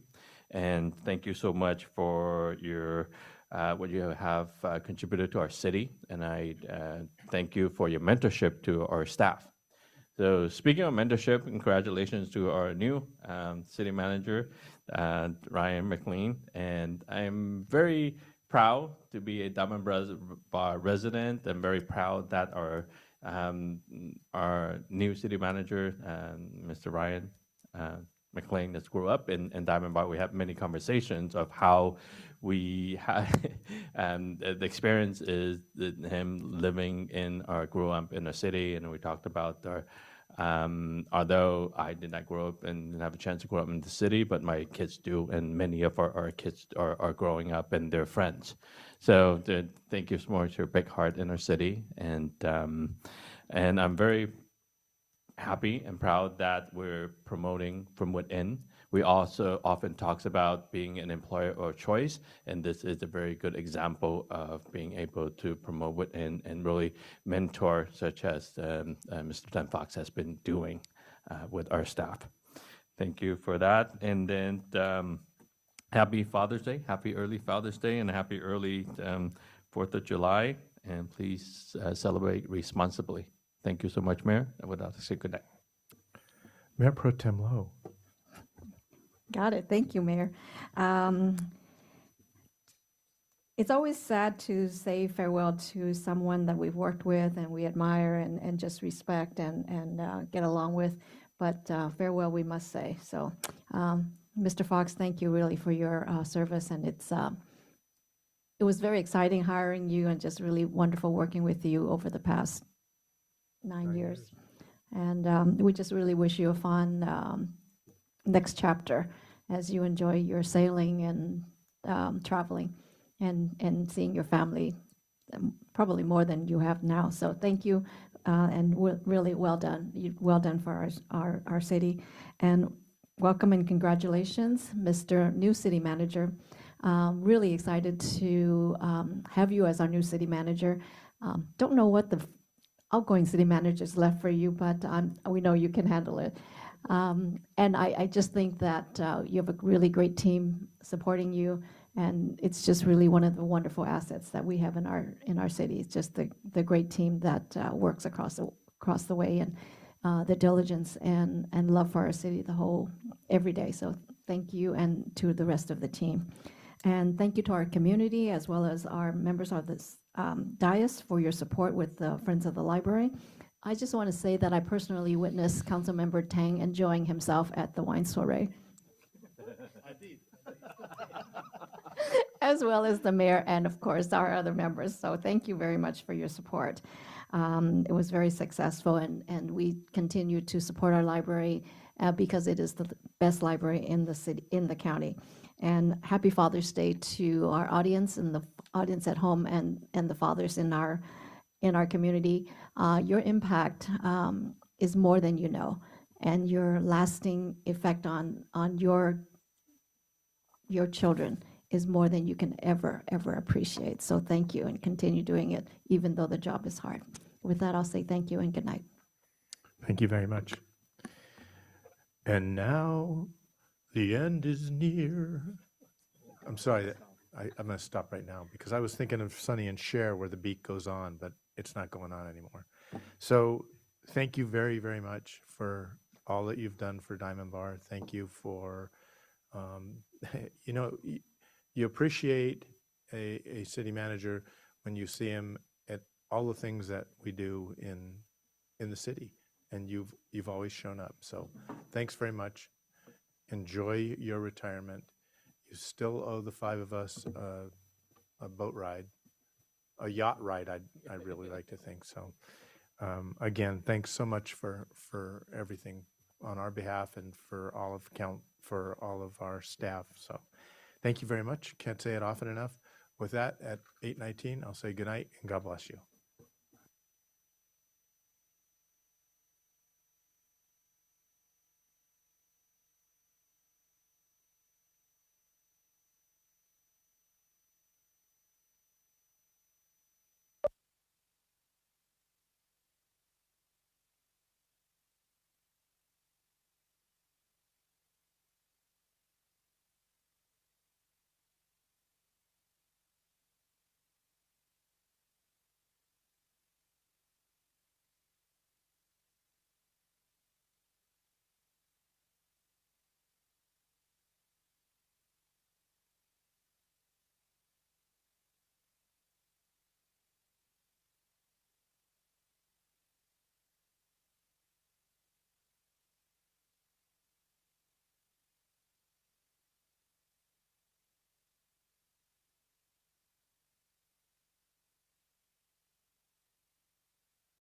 S2: And thank you so much for your what you have contributed to our city. And I thank you for your mentorship to our staff. So speaking of mentorship, congratulations to our new city manager, Ryan McLean. And I'm very proud to be a Diamond Bar resident. I'm very proud that our Our new city manager, Mr. Ryan McLean, that's grew up in Diamond Bar. We have many conversations of how we had, the experience is him living grew up in a city, and we talked about although I did not grow up and didn't have a chance to grow up in the city, but my kids do, and many of our kids are growing up and they're friends. So thank you so much for your big heart in our city, and I'm very happy and proud that we're promoting from within. We also often talks about being an employer of choice, and this is a very good example of being able to promote within and really mentor, such as Mr. Tim Fox has been doing with our staff. Thank you for that. And then happy Father's Day, happy early Father's Day, and a happy early 4th of July. And please celebrate responsibly. Thank you so much, Mayor. And with that, I say good night.
S1: Mayor Pro Tem Lowe.
S5: Got it. Thank you, Mayor. It's always sad to say farewell to someone that we've worked with and we admire and just respect and get along with, but farewell we must say. So, Mr. Fox, thank you really for your service, and it was very exciting hiring you and just really wonderful working with you over the past 9 years. And we just really wish you a fun next chapter as you enjoy your sailing and traveling and seeing your family, probably more than you have now. So thank you, and really well done. Well done for our city. And welcome and congratulations, Mr. New City Manager. Really excited to have you as our new city manager. Don't know what the outgoing city managers left for you, but we know you can handle it. And I just think that you have a really great team supporting you, and it's just really one of the wonderful assets that we have in our city. It's just the great team that works across the way, and the diligence and love for our city every day. So thank you, and to the rest of the team. And thank you to our community as well as our members of this dais for your support with the Friends of the Library. I just want to say that I personally witnessed Councilmember Tang enjoying himself at the wine soiree.
S16: I did.
S5: As well as the mayor and, of course, our other members. So thank you very much for your support. It was very successful, and we continue to support our library because it is the best library in the city, in the county. And happy Father's Day to our audience and the audience at home and the fathers in our community. Your impact is more than you know, and your lasting effect on your children is more than you can ever appreciate. So thank you, and continue doing it, even though the job is hard. With that, I'll say thank you and good night.
S1: Thank you very much. And now the end is near. I'm sorry, I'm going to stop right now because I was thinking of Sonny and Cher where the beat goes on, but it's not going on anymore. So thank you very, very much for all that you've done for Diamond Bar. Thank you for, you appreciate a city manager when you see him at all the things that we do in the city, and you've always shown up. So thanks very much. Enjoy your retirement. You still owe the five of us a boat ride, a yacht ride, I'd really like to think. So again, thanks so much for everything on our behalf and for all of our staff. So thank you very much. Can't say it often enough. With that, at 8:19, I'll say good night and God bless you.